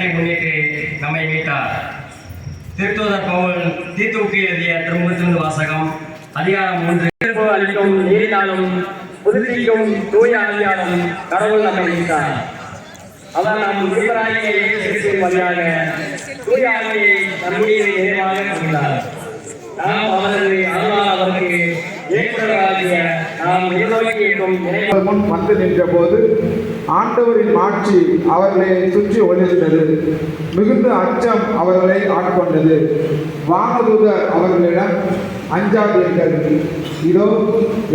தியாகத்தை முன்னிட்டு நம்மை மீட்டார். திருத்தூதர் பவுல் தீத்துவுக்கு எழுதிய திருமுகத்திலிருந்து வாசகம். அதிகாரம் 3. அளிக்கும் நீரினாலும் புதுப்பிக்கும் தூய ஆவியாலும் கடவுள் நம்மை மீட்டார். அவர் நம் மீட்பராகிய இயேசு கிறிஸ்துவின் வழியாக தூய ஆவியை நம்முடைய நிறைவாக கொண்டார். நாம் அவரது அருளால் அவருக்கு ஏற்றவராகிய நாம் எதிர்நோக்கியிருக்கும் முன் வந்து நின்ற போது ஆண்டவரின் ஆட்சி அவர்களை சுற்றி ஒளிர்ந்தது. மிகுந்த அச்சம் அவர்களை ஆட்கொண்டது. வானதூதர் அவர்களிடம், அஞ்சாதீர்கள், இதோ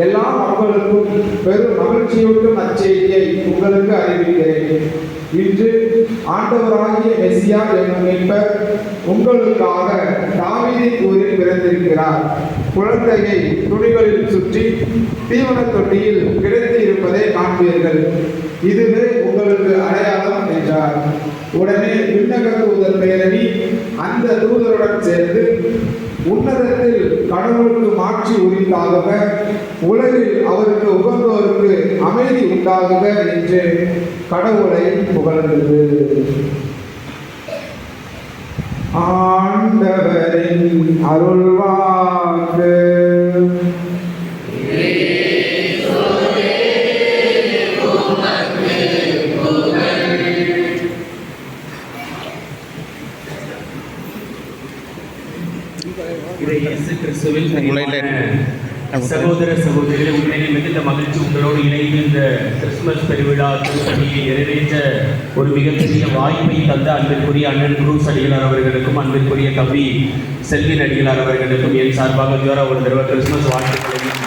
எல்லா மக்களுக்கும் பெரும் மகிழ்ச்சியூட்டும் நற்செய்தியை உங்களுக்கு அறிவிக்கிறேன். இன்று ஆண்டவராகிய மெசியா என்னும் மீட்பர் உங்களுக்காக தாவீதின் ஊரில் பிறந்திருக்கிறார். குழந்தையை துணிகளில் சுற்றி தீவன தொட்டியில் கிடத்தி இருப்பதை காண்பீர்கள். இதுவே உங்களுக்கு அடையாளம் என்றார். உடனே விண்ணக தூதர் பேரணி அந்த தூதருடன் சேர்ந்து, உன்னதத்தில் கடவுளுக்கு மாட்சி உரித்தாகுக, உலகில் அவருக்கு உகந்தோருக்கு அமைதி உண்டாகுக என்று கடவுளை புகழ்ந்தது. ஆண்டவரின் அருள்வாக்கு. சகோதர சகோதரிகளை உண்மையில் மிகுந்த மகிழ்ச்சி உங்களோடு இணைந்து இந்த கிறிஸ்துமஸ் பெருவிழா திருப்பணியை நிறைவேற்ற ஒரு மிகப்பெரிய வாய்ப்பை தந்த அன்பிற்குரிய அண்ணன் குரூஸ் அடிகளார் அவர்களுக்கும் அன்பிற்குரிய கவி செல்வின் அடிகளார் அவர்களுக்கும் என் சார்பாக ஜோரா ஒரு தடவை கிறிஸ்துமஸ் வாழ்த்துக்களையும்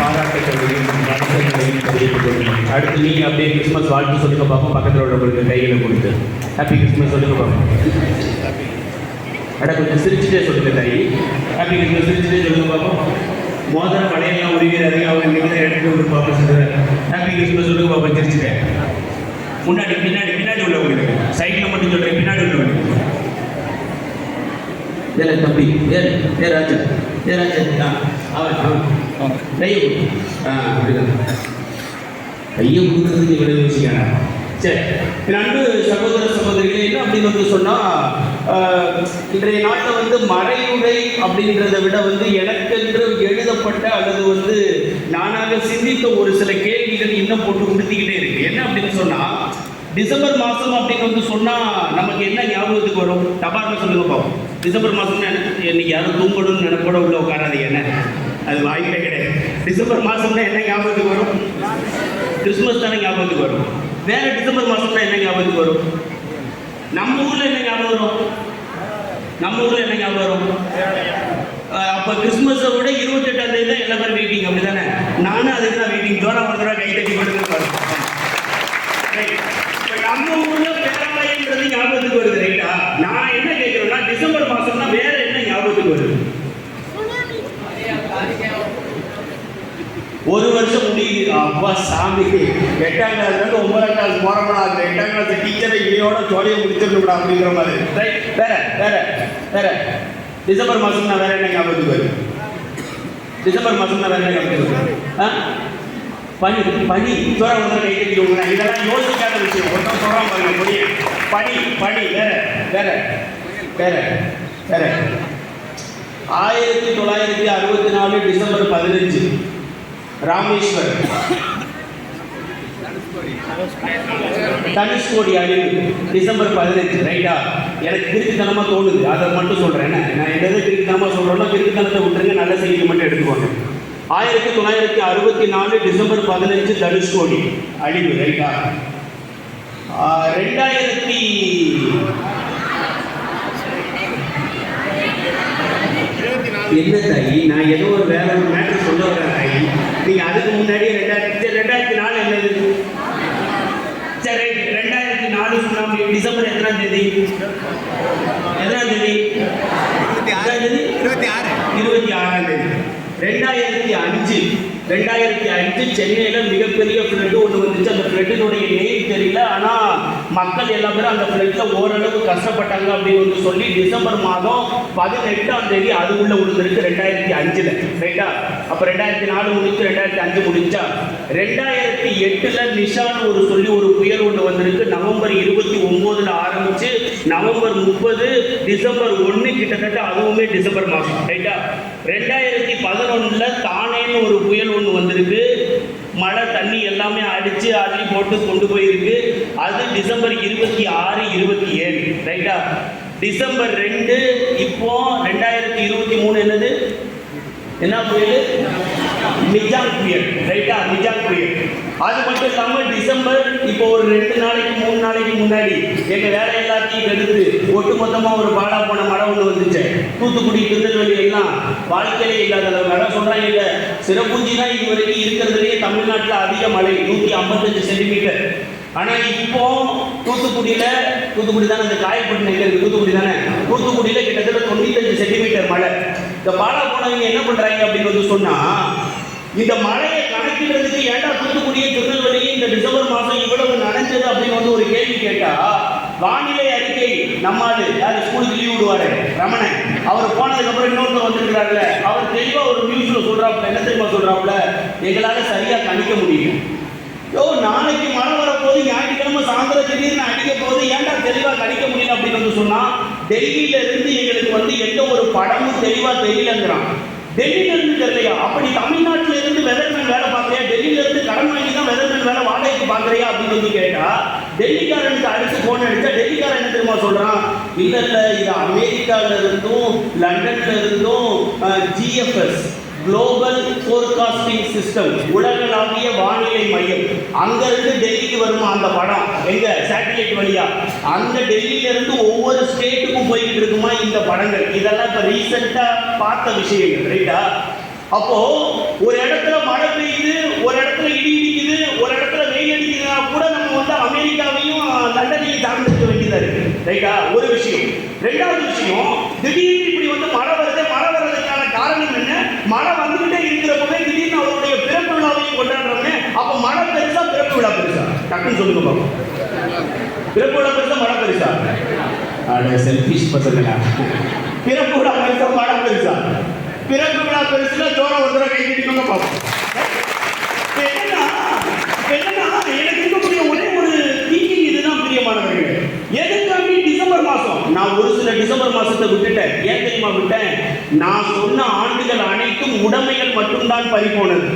பாராட்டுகளையும் வாழ்த்துக்களையும் தெரிவித்துக் கொள்கிறேன். அடுத்து நீங்கள் அப்படியே கிறிஸ்துமஸ் வாழ்த்து சொல்லுங்க பார்ப்போம். பக்கத்தில் உள்ளவங்களுக்கு கையில் கொடுத்து ஹாப்பி கிறிஸ்துமஸ் சொல்லுங்க பார்ப்போம். கொஞ்சம் சிரிச்சுட்டே சொல்லுங்க தாயி. ஹாப்பி கிறிஸ்துமஸ் சிரிச்சுட்டே சொல்லுங்க பார்ப்போம். மோதிரம் படையெல்லாம் உருகிறாரு, அவங்க இங்கே எடுத்துட்டு வந்து பார்ப்போம் சொல்லுவேன். ஹாப்பி கிறிஸ்துமஸ் சொல்லுங்க பார்ப்போம். சிரிச்சுட்டேன். முன்னாடி பின்னாடி பின்னாடி உள்ளவங்களுக்கு சைக்கிள் மட்டும் சொல்கிறேன், பின்னாடி உள்ளவங்களுக்கு. ஏ தம்பி, ஏ ராஜா, ஏ ராஜா, அவன் கையை கொடு. அப்படிதான் கையை கொடுக்குறதுக்கு இவ்வளவு யோசிக்கிறேன். சரி, அன்பு சகோதர சகோதரிகளே, என்ன அப்படின்னு வந்து சொன்னால், இன்றைய நாட்டில் வந்து மறையுரை அப்படின்றத விட வந்து எனக்கென்று எழுதப்பட்ட அல்லது நானாக சிந்தித்த ஒரு சில கேள்விகள் இன்னும் போட்டு கொடுத்திக்கிட்டே இருக்கு. என்ன அப்படின்னு சொன்னால், டிசம்பர் மாதம் அப்படின்னு சொன்னால் நமக்கு என்ன ஞாபகத்துக்கு வரும்? டபார்னு சொல்லுங்க பாப்போம். டிசம்பர் மாதம்னா இன்னைக்கு யாரும் தூங்கணும்னு நினைப்போட உள்ள உட்காராது. என்ன அது வாய்ப்பே கிடையாது. டிசம்பர் மாதம்னா என்ன ஞாபகத்துக்கு வரும்? கிறிஸ்துமஸ் தானே ஞாபகத்துக்கு வரும். வேற டிசம்பர் மாதம்னா என்ன ஞாபகத்துக்கு வரும்? நம்ம ஊரில் என்ன ஞாபகம் வரும்? நம்ம ஊரில் என்ன ஞாபகம் வரும்? அப்போ கிறிஸ்துமஸை விட 28ஆம் தேதி தான் எல்லா பேரும் வெயிட்டிங், அப்படி தானே? நானும் அதுக்கு தான் வெயிட்டிங். ஜோரா ஒரு தடவை கை தட்டி கொடுத்துருப்பாரு. நம்ம ஊரில் பேராலயன்றது ஞாபகத்துக்கு வருது, ரைட்டா? நான் என்ன கேட்குறேன்னா, டிசம்பர் மாதம்னா வேற என்ன ஞாபகத்துக்கு வருது? ஒரு வருஷம் முடியுது. அப்பா சாமி, 8ஆம் கிளாஸ் 9ஆம் கிளாஸ் போறோம்னா அந்த 8ஆம் கிளாஸ் டீச்சரை இனியோட ஜோலியை முடிச்சிருக்கா அப்படிங்கிற மாதிரி. ரைட். வேற வேற வேற டிசம்பர் மாதம்னா வேற என்ன ஞாபகத்துக்கு வருது? டிசம்பர் மாதம்னா வேற என்ன ஞாபகத்துக்கு வருது? பனி. பனி ஜோரா வந்து கை கட்டிக்கோங்க. இதெல்லாம் யோசிக்காத விஷயம். ஒன்றும் சொல்கிறான் பாருங்க. முடிய பனி பனி வேற வேற வேற வேற 1964 டிசம்பர் 15 ராமேஸ்வர் தனுஷ்கோடி அழிவு டிசம்பர் 15. ரைட்டா? எனக்கு கிறுக்குத்தனமாக தோணுது, அதை மட்டும் சொல்கிறேன். நான் எதாவது கிறுக்குத்தனமாக சொல்கிறேன்னா கிறுக்குத்தனத்தை விட்டுருங்க, நல்ல செய்தி மட்டும் எடுத்துக்கோங்க. 1964 டிசம்பர் 15 தனுஷ்கோடி அழிவு. ரைட்டா? 2000 என்ன தாயி, நான் ஏதோ ஒரு வேற ஒரு மேட்ரு சொல்ல வரேன் தாயி. நீங்கள் அதுக்கு முன்னாடி 2004 என்னது? சரி, 2004 சுனாமி டிசம்பர் எத்தனாம் தேதி? எத்தனாம் தேதி? 26ஆம் தேதி. 2005 சென்னையில் மிகப்பெரிய ஃப்ளட்டு ஒன்று வந்துச்சு. அந்த ஃப்ளட்டினுடைய நேம் தெரியல, ஆனால் மக்கள் எல்லாமே அந்த ஃப்ளட்டில் ஓரளவு கஷ்டப்பட்டாங்க அப்படின்னு சொல்லி டிசம்பர் மாதம் 18ஆம் தேதி அது உள்ள விழுந்திருக்கு 2005. ரைட்டா? அப்போ 2004 முடிச்சு 2005 முடிச்சா 2008 நிஷான்னு சொல்லி ஒரு புயல் ஒன்று வந்திருக்கு. நவம்பர் 29 நவம்பர் 30, டிசம்பர் 1 கிட்டத்தட்ட அதுவுமே டிசம்பர் மாதம். ரைட்டா? 2011 தானேன்னு ஒரு புயல் ஒன்று வந்திருக்கு. மழை தண்ணி எல்லாமே அடித்து அள்ளி போட்டு கொண்டு போயிருக்கு. அது டிசம்பர் 26, 27. ரைட்டா? டிசம்பர் 2 இப்போ 2023 என்னது என்ன புயல்? நிஜாங் புயல். ரைட்டா? நிஜாங் புயல். அது மட்டும் இல்லாமல் டிசம்பர் இப்போ ஒரு 2 நாளைக்கு 3 நாளைக்கு முன்னாடி எங்கள் வேலை எல்லாத்தையும் எடுத்து ஒட்டுமொத்தமாக ஒரு பாடா போன மழை ஒன்று வந்துச்சு. தூத்துக்குடி, திருநெல்வேலி எல்லாம் வாழ்க்கையிலே இல்லாத அளவு மழை சொல்கிறாங்க. இல்லை, சிறப்பூஞ்சி தான் இது வரைக்கும் இருக்கிறதுலேயே தமிழ்நாட்டில் அதிக மழை, 155 சென்டிமீட்டர். ஆனால் இப்போ தூத்துக்குடி தானே, அந்த காயப்பட்டு எங்கே இருக்குது? தூத்துக்குடி தானே. தூத்துக்குடியில் கிட்டத்தட்ட 95 சென்டிமீட்டர் மழை. இந்த பாடா போனவங்க என்ன பண்ணுறாங்க அப்படின்னு வந்து சொன்னால், இந்த மழையை கணக்கிடுறதுக்கு ஏன்டா தூத்துக்குடியை திருநெல்வேலியை இந்த டிசம்பர் மாதம் இவ்வளவு நனைஞ்சது அப்படின்னு வந்து ஒரு கேள்வி கேட்டா, வானிலை அறிக்கை நம்மால் யார் ஸ்கூலுக்கு லீவ் விடுவாரு ரமணன், அவர் போனதுக்கு அப்புறம் இன்னொருத்தர் வந்துருக்கிறாருல, அவர் தெளிவா ஒரு நியூஸ்ல சொல்றாப்புல, என்ன தெரியுமா சொல்றாப்புல, எங்களால சரியா கணிக்க முடியும். நாளைக்கு மழை வரப்போது, ஞாயிற்றுக்கிழமை சாயந்தரம் திடீர்னு அடிக்க போது, ஏன்டா தெளிவா கணிக்க முடியல அப்படின்னு வந்து சொன்னா, டெல்லியில இருந்து எங்களுக்கு வந்து எந்த ஒரு படமும் தெளிவா தெரியலங்கிறான். டெல்லியில இருந்து தெரியலையா? அப்படி தமிழ்நாட்டில இருந்து வெதர்மேன் வேலை பார்க்கறியா? டெல்லியில இருந்து கடன் வாங்கி தான் வெதர்மேன் வேலை வாடகைக்கு பார்க்கறியா அப்படின்னு வந்து கேட்டா, டெல்லிக்காரனுக்கு அடுத்து போன் அடிச்சா டெல்லிக்காரன் என்ன தெரியுமா சொல்றான்? இல்ல இது அமெரிக்கால இருந்தும் லண்டன்ல இருந்தும் GFS குளோபல் ஃபோர்காஸ்டிங் சிஸ்டம், உலகளாவிய வானிலை மையம், அங்கிருந்து டெல்லிக்கு வருமா அந்த படம், எங்க சேட்டலைட் வழியா, அந்த டெல்லியில இருந்து ஒவ்வொரு ஸ்டேட்டுக்கும் போய்கிட்டு இருக்குமா இந்த படங்கள். இதெல்லாம் இப்ப ரீசெண்டா பார்த்த விஷயங்கள். ரைட்டா? அப்போ ஒரு இடத்துல மழை பெய்யுது, ஒரு இடத்துல இடி இடிக்குது, ஒரு இடத்துல வெயில் அடிக்குதுன்னா கூட நம்ம வந்து அமெரிக்காவையும் லண்டனையும் சார்ந்திருக்க வேண்டியதா இருக்கு. ரைட்டா? ஒரு விஷயம். ரெண்டாவது விஷயம், திடீர்னு இப்படி வந்து மழை வருது. மழை வர்றதுக்கான காரணம் என்ன? மழை வந்துகிட்டே இருக்கிறப்பவே திடீர்னு அவருடைய பிறப்பு விழாவையும் கொண்டாடுறாங்க. அப்ப மழை பெருசா, பிறப்பு விழா பெருசா? டக்குன்னு சொல்லுங்க பாப்போம். பிறப்பு விழா பெருசா, மழை பெருசா? செல்ஃபிஷ் பசங்களா? பிறப்பு விழா பெருசா, மழை பெருசா? பிறப்பு விழா பெருசுல ஜோரம் ஒரு தடவை கை கட்டிக்கோங்க பாப்போம். என்னன்னா எனக்கு இருக்கக்கூடிய ஒரே ஒரு திங்கிங் இதுதான் பிரியமானவர்களே. எதுக்காண்டி டிசம்பர் மாசம்? நான் ஒரு சில டிசம்பர் மாசத்தை விட்டுட்டேன். ஏன் தெரியுமா விட்டேன்? நான் சொன்ன ஆண்டுகள் அனைத்தும் உடைமைகள் மட்டும்தான் பறிபோனது.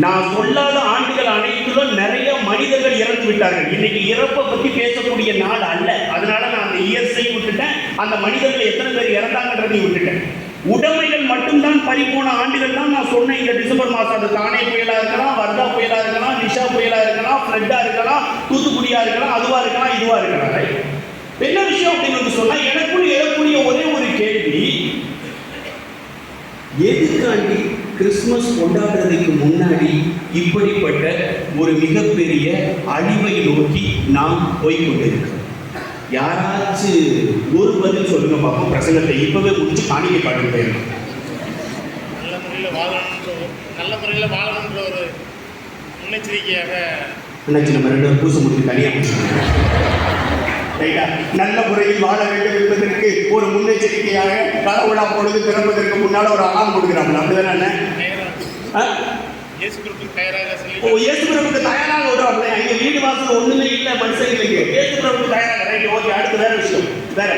நான் சொல்லாத ஆண்டுகள் அனைத்திலும் நிறைய மனிதர்கள் இறந்து விட்டார்கள். இன்னைக்கு இறப்பை பத்தி பேசக்கூடிய நாள் அல்ல. அதனால நான் அந்த இயற்கையை விட்டுட்டேன். அந்த மனிதர்கள் எத்தனை பேர் இறந்தாங்கன்றதையும் விட்டுட்டேன். உடைமைகள் மட்டும்தான் பறிபோன ஆண்டுகள் தான் நான் சொன்னேன் இந்த டிசம்பர் மாசம். அது தானே புயலா இருக்கலாம், வர்தா புயலா இருக்கலாம், நிஷா புயலா இருக்கலாம், ஃப்ளட்டா இருக்கலாம், தூத்துக்குடியா இருக்கலாம், அதுவா இருக்கலாம், இதுவா இருக்கலாம். என்ன விஷயம் அப்படின்னு சொன்னா, எனக்குள் எழக்கூடிய ஒரே ஒரு கேள்வி, எதுக்காண்டி கிறிஸ்துமஸ் கொண்டாடுறதுக்கு முன்னாடி இப்படிப்பட்ட ஒரு மிகப்பெரிய அழிவை நோக்கி நாம் போய்கொண்டிருக்கிறோம்? யாராச்சும் ஒரு பதில் சொல்லுங்க பார்ப்போம். பிரசங்கத்தை இப்பவே முடிச்சு காணிக்கை பாட்டு போயிடணும். நல்ல முறையில் வாழணுன்ற ஒரு முன்னெச்சரிக்கையாக என்னாச்சு, நம்ம 2 பூசை முடிச்சு தனியாக நல்ல முறையில் வாழ வேண்டும் என்பதற்கு ஒரு முன்னெச்சரிக்கையாக கடவுளா பொழுது பிறப்பதற்கு முன்னால் ஒரு அலாம் கொடுக்குறாங்க. அப்படிதானே? இயேசு கிறிஸ்துவுக்கு தயாராக சொல்லி, இயேசு கிறிஸ்துவுக்கு தயாராக விடுறாங்க. அங்க வீடு வாசல் ஒண்ணுமே இல்லை மனுஷங்களுக்கு. இயேசு கிறிஸ்துவுக்கு தயாராக. Right, okay. அடுத்து வேற விஷயம். வேற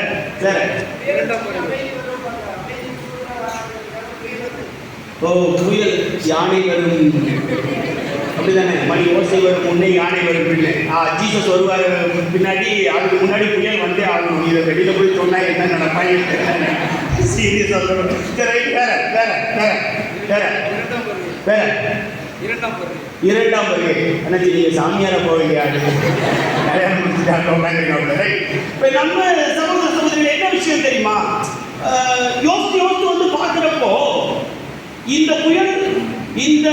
புயல், யானை வரும், அப்படிதானே? மணி ஓசை வரும் முன்னே, யானை வரும் பின்னே. ஜீசஸ் வருவார் பின்னாடி, அதுக்கு முன்னாடி புயல் வந்தே ஆகணும். இதை வெளியில போய் சொன்னா என்ன நடப்பாங்க? சீரியஸா சொல்லணும். வேற இரண்டாம் வருகை. எனக்கு நீங்க சாமியார போவீங்க. கல்யாணம் முடிச்சுட்டாங்க. இப்ப நம்ம சகோதர சகோதரிகள் என்ன விஷயம் தெரியுமா? யோசித்து வந்து பார்க்கிறப்போ, இந்த புயல், இந்த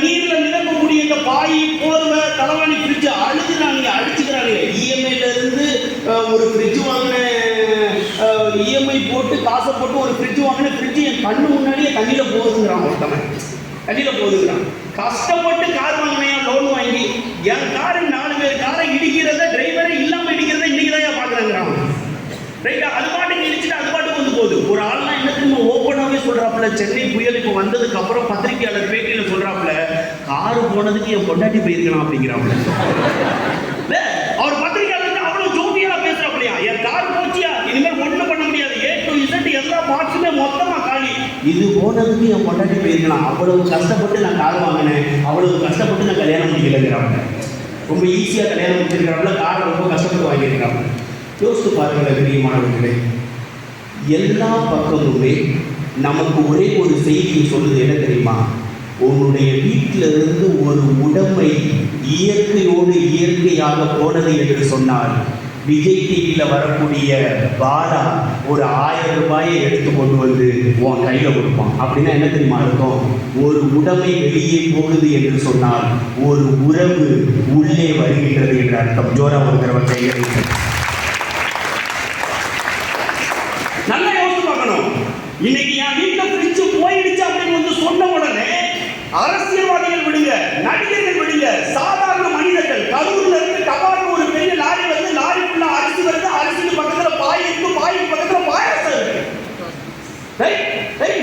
நீர்ல மிதக்கக்கூடிய இந்த பாய், போர்வை, தலைவாணி, ஃப்ரிட்ஜ் அடிச்சுக்கிறாங்க. இஎம்ஐல இருந்து ஒரு ஃப்ரிட்ஜ் வாங்கினேன், இஎம்ஐ போட்டு காசை போட்டு ஒரு ஃப்ரிட்ஜ் வாங்கினேன். ஃப்ரிட்ஜ் என் கண்ணு முன்னாடியே தண்ணியில போகுதுங்கிறான். ஒருத்தவன் தண்ணியில போகுதுங்கிறான். கஷ்டப்பட்டு கார் வாங்கினையா, லோன் வாங்கி, என் காரை 4 பேர் காரை இடிக்கிறத, டிரைவரே இல்லாம இடிக்கிறத இன்னைக்கு தான் பார்க்குறேங்கிறான். ரைட்டா? அது பாட்டுக்கு இடிச்சுட்டு அது பாட்டுக்கு வந்து போகுது. ஒரு ஆள்லாம் என்ன தெரியுமா ஓப்பனாகவே சொல்றாப்புல, சென்னை புயல் இப்போ வந்ததுக்கு அப்புறம் பத்திரிகையாளர் பேட்டியில சொல்றாப்புல, காரு போனதுக்கு என் பொண்டாட்டி போயிருக்கலாம் அப்படிங்கிறாப்புல. அவர் பத்திரிகையாளர் அவ்வளவு ஜோதியா பேசுறாப்புலையா, என் கார் இது போனதுக்கு என் பொண்டாட்டி போயிருக்கலாம், அவ்வளவு கஷ்டப்பட்டு நான் கார் வாங்கினேன், அவ்வளவு கஷ்டப்பட்டு நான் கல்யாணம் முடிக்கலைங்கிறாங்க. ரொம்ப ஈஸியாக கல்யாணம் முடிச்சிருக்கிறாங்கள, காரை ரொம்ப கஷ்டப்பட்டு வாங்கியிருக்கிறாங்க. யோசித்து பாருங்களேன் பிரியமானவர்களே, எல்லா பக்கமுமே நமக்கு ஒரே ஒரு செய்தியை சொல்லுது. என்ன தெரியுமா? உன்னுடைய வீட்டில இருந்து ஒரு உடைமை இயற்கையோடு இயற்கையாக போனது என்று சொன்னால், விஜய் டிவியில் வரக்கூடிய பாலா ஒரு 1000 ரூபாயை எடுத்து கொண்டு வந்து உன் கையில் கொடுப்பான். அப்படின்னா என்ன தெரியுமா இருக்கும்? ஒரு உடைமை வெளியே போகுது என்று சொன்னால் ஒரு உறவு உள்ளே வருகின்றது என்ற அர்த்தம். ஜோரா ஒரு தடவை கையில் நல்லா யோசிச்சு பார்க்கணும். இன்னைக்கு என் வீட்டில் ஃப்ரிட்ஜ் போயிடுச்சு அப்படின்னு வந்து சொன்ன உடனே அரசியல்வாதிகள் விடுங்க, நடிகர்கள் விடுங்க, சாதாரண மனிதர்கள் கரூர்ல இருந்து டபார்னு ஒரு பெரிய லாரி வந்து, லாரி ஃபுல்லா அரிசி வருது, அரிசிக்கு பக்கத்துல பாய் இருக்கு, பாய்க்கு பக்கத்துல பாயாசம் இருக்கு.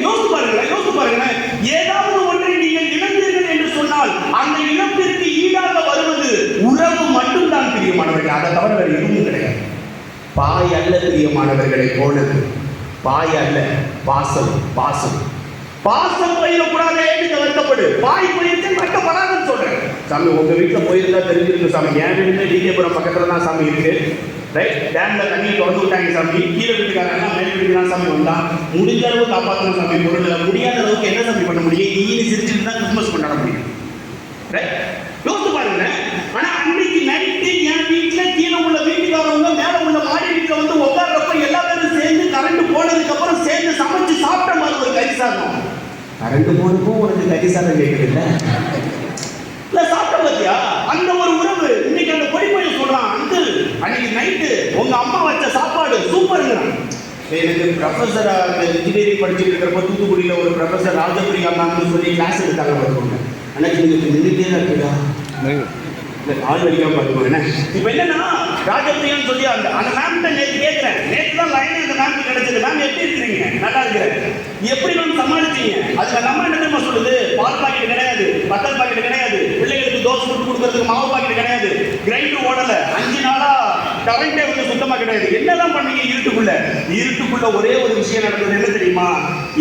யோசிச்சு பாருங்களேன். ஏதாவது ஒன்றை நீங்கள் இழந்தீர்கள் என்று சொன்னால் அந்த இழப்பிற்கு ஈடாக வருவது உறவு மட்டும்தான் பிரியமானவர்கள், அதை தவிர வேறு எதுவும் கிடையாது. பாய் அல்ல பிரியமானவர்களை போனது, பாய் அல்ல, பாசம். பாசம் போயிடக்கூடாது என்று வருத்தப்படு. பாய் போயிடுச்சு வருத்தப்படாதுன்னு சொல்றேன். சாமி உங்க வீட்டில் போயிருந்தா தெரிஞ்சிருக்கு சாமி, என் வீட்டுல டிகேபுரம் பக்கத்துல தான் சாமி இருக்கு. ரைட், டேம்ல தண்ணியை திறந்து விட்டாங்க சாமி, கீழே வீட்டுக்காரங்க மேல் வீட்டுக்கு சாமி வந்தா முடிஞ்ச அளவு காப்பாற்றணும் சாமி. பொருள் முடியாத அளவுக்கு என்ன சாமி பண்ண முடியும்? நீ சிரிச்சுட்டு தான் கிறிஸ்மஸ் கொண்டாட முடியும். ரைட், யோசிச்சு பாருங்க. ஆனா அன்னைக்கு நைட்டு என் வீட்டுல கீழே உள்ள வீட்டுக்காரவங்க மேல உள்ள மாடி வீட்டுல வந்து உட்கார்றப்ப எல்லா பேரும் சேர்ந்து கரண்ட் போனதுக்கு அப்புறம் சேர்ந்து சமைச்சு சாப்பிட்ட மாதிரி ஒரு கறி சாதம். கரண்ட் போனப்போ உனக்கு கறி சாதம் கேட்குது இல்ல சாப்பிட்ட பத்தியா? அந்த ஒரு உறவு. இன்னைக்கு அந்த பொடி பையன் சொல்றான், அங்கிள் அன்னைக்கு நைட்டு உங்க அம்மா வச்ச சாப்பாடு சூப்பருங்கிறான். எனக்கு ப்ரொஃபஸர் இன்ஜினியரிங் படிச்சுட்டு இருக்கிறப்ப தூத்துக்குடியில் ஒரு ப்ரொஃபஸர் ராஜபிரியா மேம்னு சொல்லி கிளாஸ் எடுத்தாங்க பார்த்துக்கோங்க. அன்னைக்கு நீங்கள் நின்றுட்டே தான் இருக்குதா ஆள் வலிக்காம பார்த்துக்கோங்க. என்ன இப்போ என்னன்னா ராஜபிரியான்னு சொல்லி அந்த மேம்கிட்ட நேற்று கேட்குறேன். நேற்று தான் லைனே அந்த மேம்க்கு கிடைச்சது. மேம் எப்படி இருக்கிறீங்க? நல்லா இருக்கிறேன். எப்படி மேம் சமாளிச்சீங்க? அதுக்கு நம்ம என்ன தெரியுமா சொல்லுது? பால் பாக்கெட் கிடையாது, பட்டர் பாக்கெட் கிடையாது, பிள்ளைகளுக்கு தோசை போட்டு கொடுக்கறதுக்கு மாவு பாக்கெட் கிடையாது, கிரைண்டர் ஓடல, 5 நாளா கரண்டே வந்து சுத்தமா கிடையாது. என்னதான் பண்ணீங்க? இருட்டுக்குள்ள ஒரே ஒரு விஷயம் நடந்தது. என்ன தெரியுமா?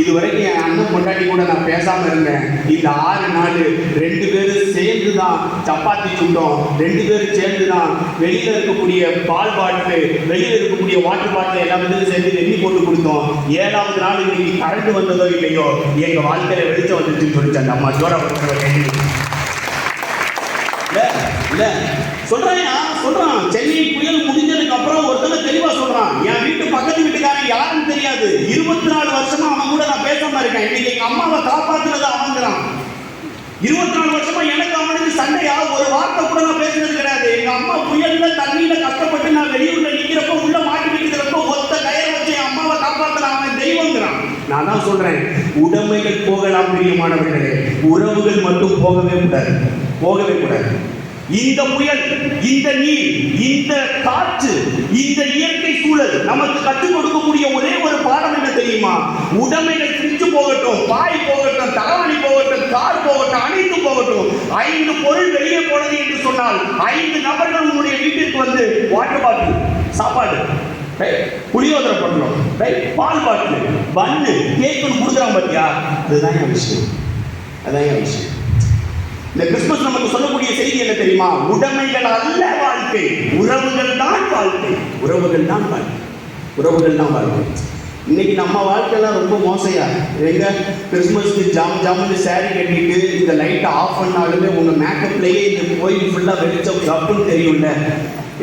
இது வரைக்கும் என் அண்ணன் பொண்டாட்டி கூட நான் பேசாம இருந்தேன். இந்த 6 நாள் 2 பேரும் சேர்ந்து தான் சப்பாத்தி சுட்டோம். 2 பேரும் சேர்ந்து தான் வெளியில இருக்கக்கூடிய பால் பாட்டில், வெளியில இருக்கக்கூடிய வாட்டர் பாட்டில் எல்லாமே சேர்ந்து எண்ணி போட்டு கொடுத்தோம். 7வது நாள் இன்னைக்கு கரண்ட் வந்ததோ இல்லையோ எங்க வாழ்க்கையில வெளிச்சம் வந்துச்சுன்னு சொல்லிச்சு அந்த அம்மா. ஜோரா சொல்றான். சென்னை புயல் முடிஞ்சதுக்கு அப்புறம் ஒருத்தர் தெளிவா சொல்றான், என் வீட்டு பக்கத்து வீட்டுக்காரன் யாருன்னு தெரியாது, 24 வருஷமா அவன் கூட நான் பேசாம இருக்கேன். இன்னைக்கு எங்க அம்மாவை காப்பாத்துனது அவங்கிறான். 24 வருஷமா எனக்கு அவனுக்கு சண்டையா ஒரு வார்த்தை கூட நான் பேசுறது கிடையாது. எங்க அம்மா புயல்ல தண்ணியில கஷ்டப்பட்டு நான் வெளியூர்ல நிக்கிறப்ப உள்ள மாட்டி நிக்கிறப்ப ஒத்த கயிறை வச்சு என் அம்மாவை காப்பாத்துறான். அவன் தெய்வங்கிறான். நான் தான் சொல்றேன், உடைமைகள் போகலாம் பிரியமானவர்களே, உறவுகள் மட்டும் போகவே கூடாது. இந்த புயல், இந்த நீர், இந்த காற்று, இந்த இயற்கை சூழல் நமக்கு கற்றுக் கொடுக்கக்கூடிய ஒரே ஒரு பாடம் என்ன தெரியுமா? உடைமைகள் பிரிச்சு போகட்டும், பாய் போகட்டும், தலவாணி போகட்டும், கார் போகட்டும், அனைத்தும் போகட்டும். 5 பொருள் வெளியே போனது என்று சொன்னால் 5 நபர்கள் உங்களுடைய வீட்டிற்கு வந்து வாட்டர் பாட்டில், சாப்பாடு, புளியோதரை பண்றோம், பால் பாட்டில், பன்னு, கேக்கு கொடுக்குறான் பாத்தியா? அதுதான் என் விஷயம். இந்த கிறிஸ்துமஸ் நமக்கு சொல்லக்கூடிய செய்தி என்ன தெரியுமா? உடைமைகள் அல்ல வாழ்க்கை, உறவுகள் தான் வாழ்க்கை. இன்னைக்கு நம்ம வாழ்க்கையெல்லாம் ரொம்ப மோசையா. எங்க கிறிஸ்துமஸ்க்கு ஜாமுன்னு சாரி கட்டிட்டு இந்த லைட்டை ஆஃப் பண்ணாலுமே உங்க மேக்கப்லயே இந்த கோயில் ஃபுல்லா வெளிச்சம் தப்புன்னு தெரியும்ல.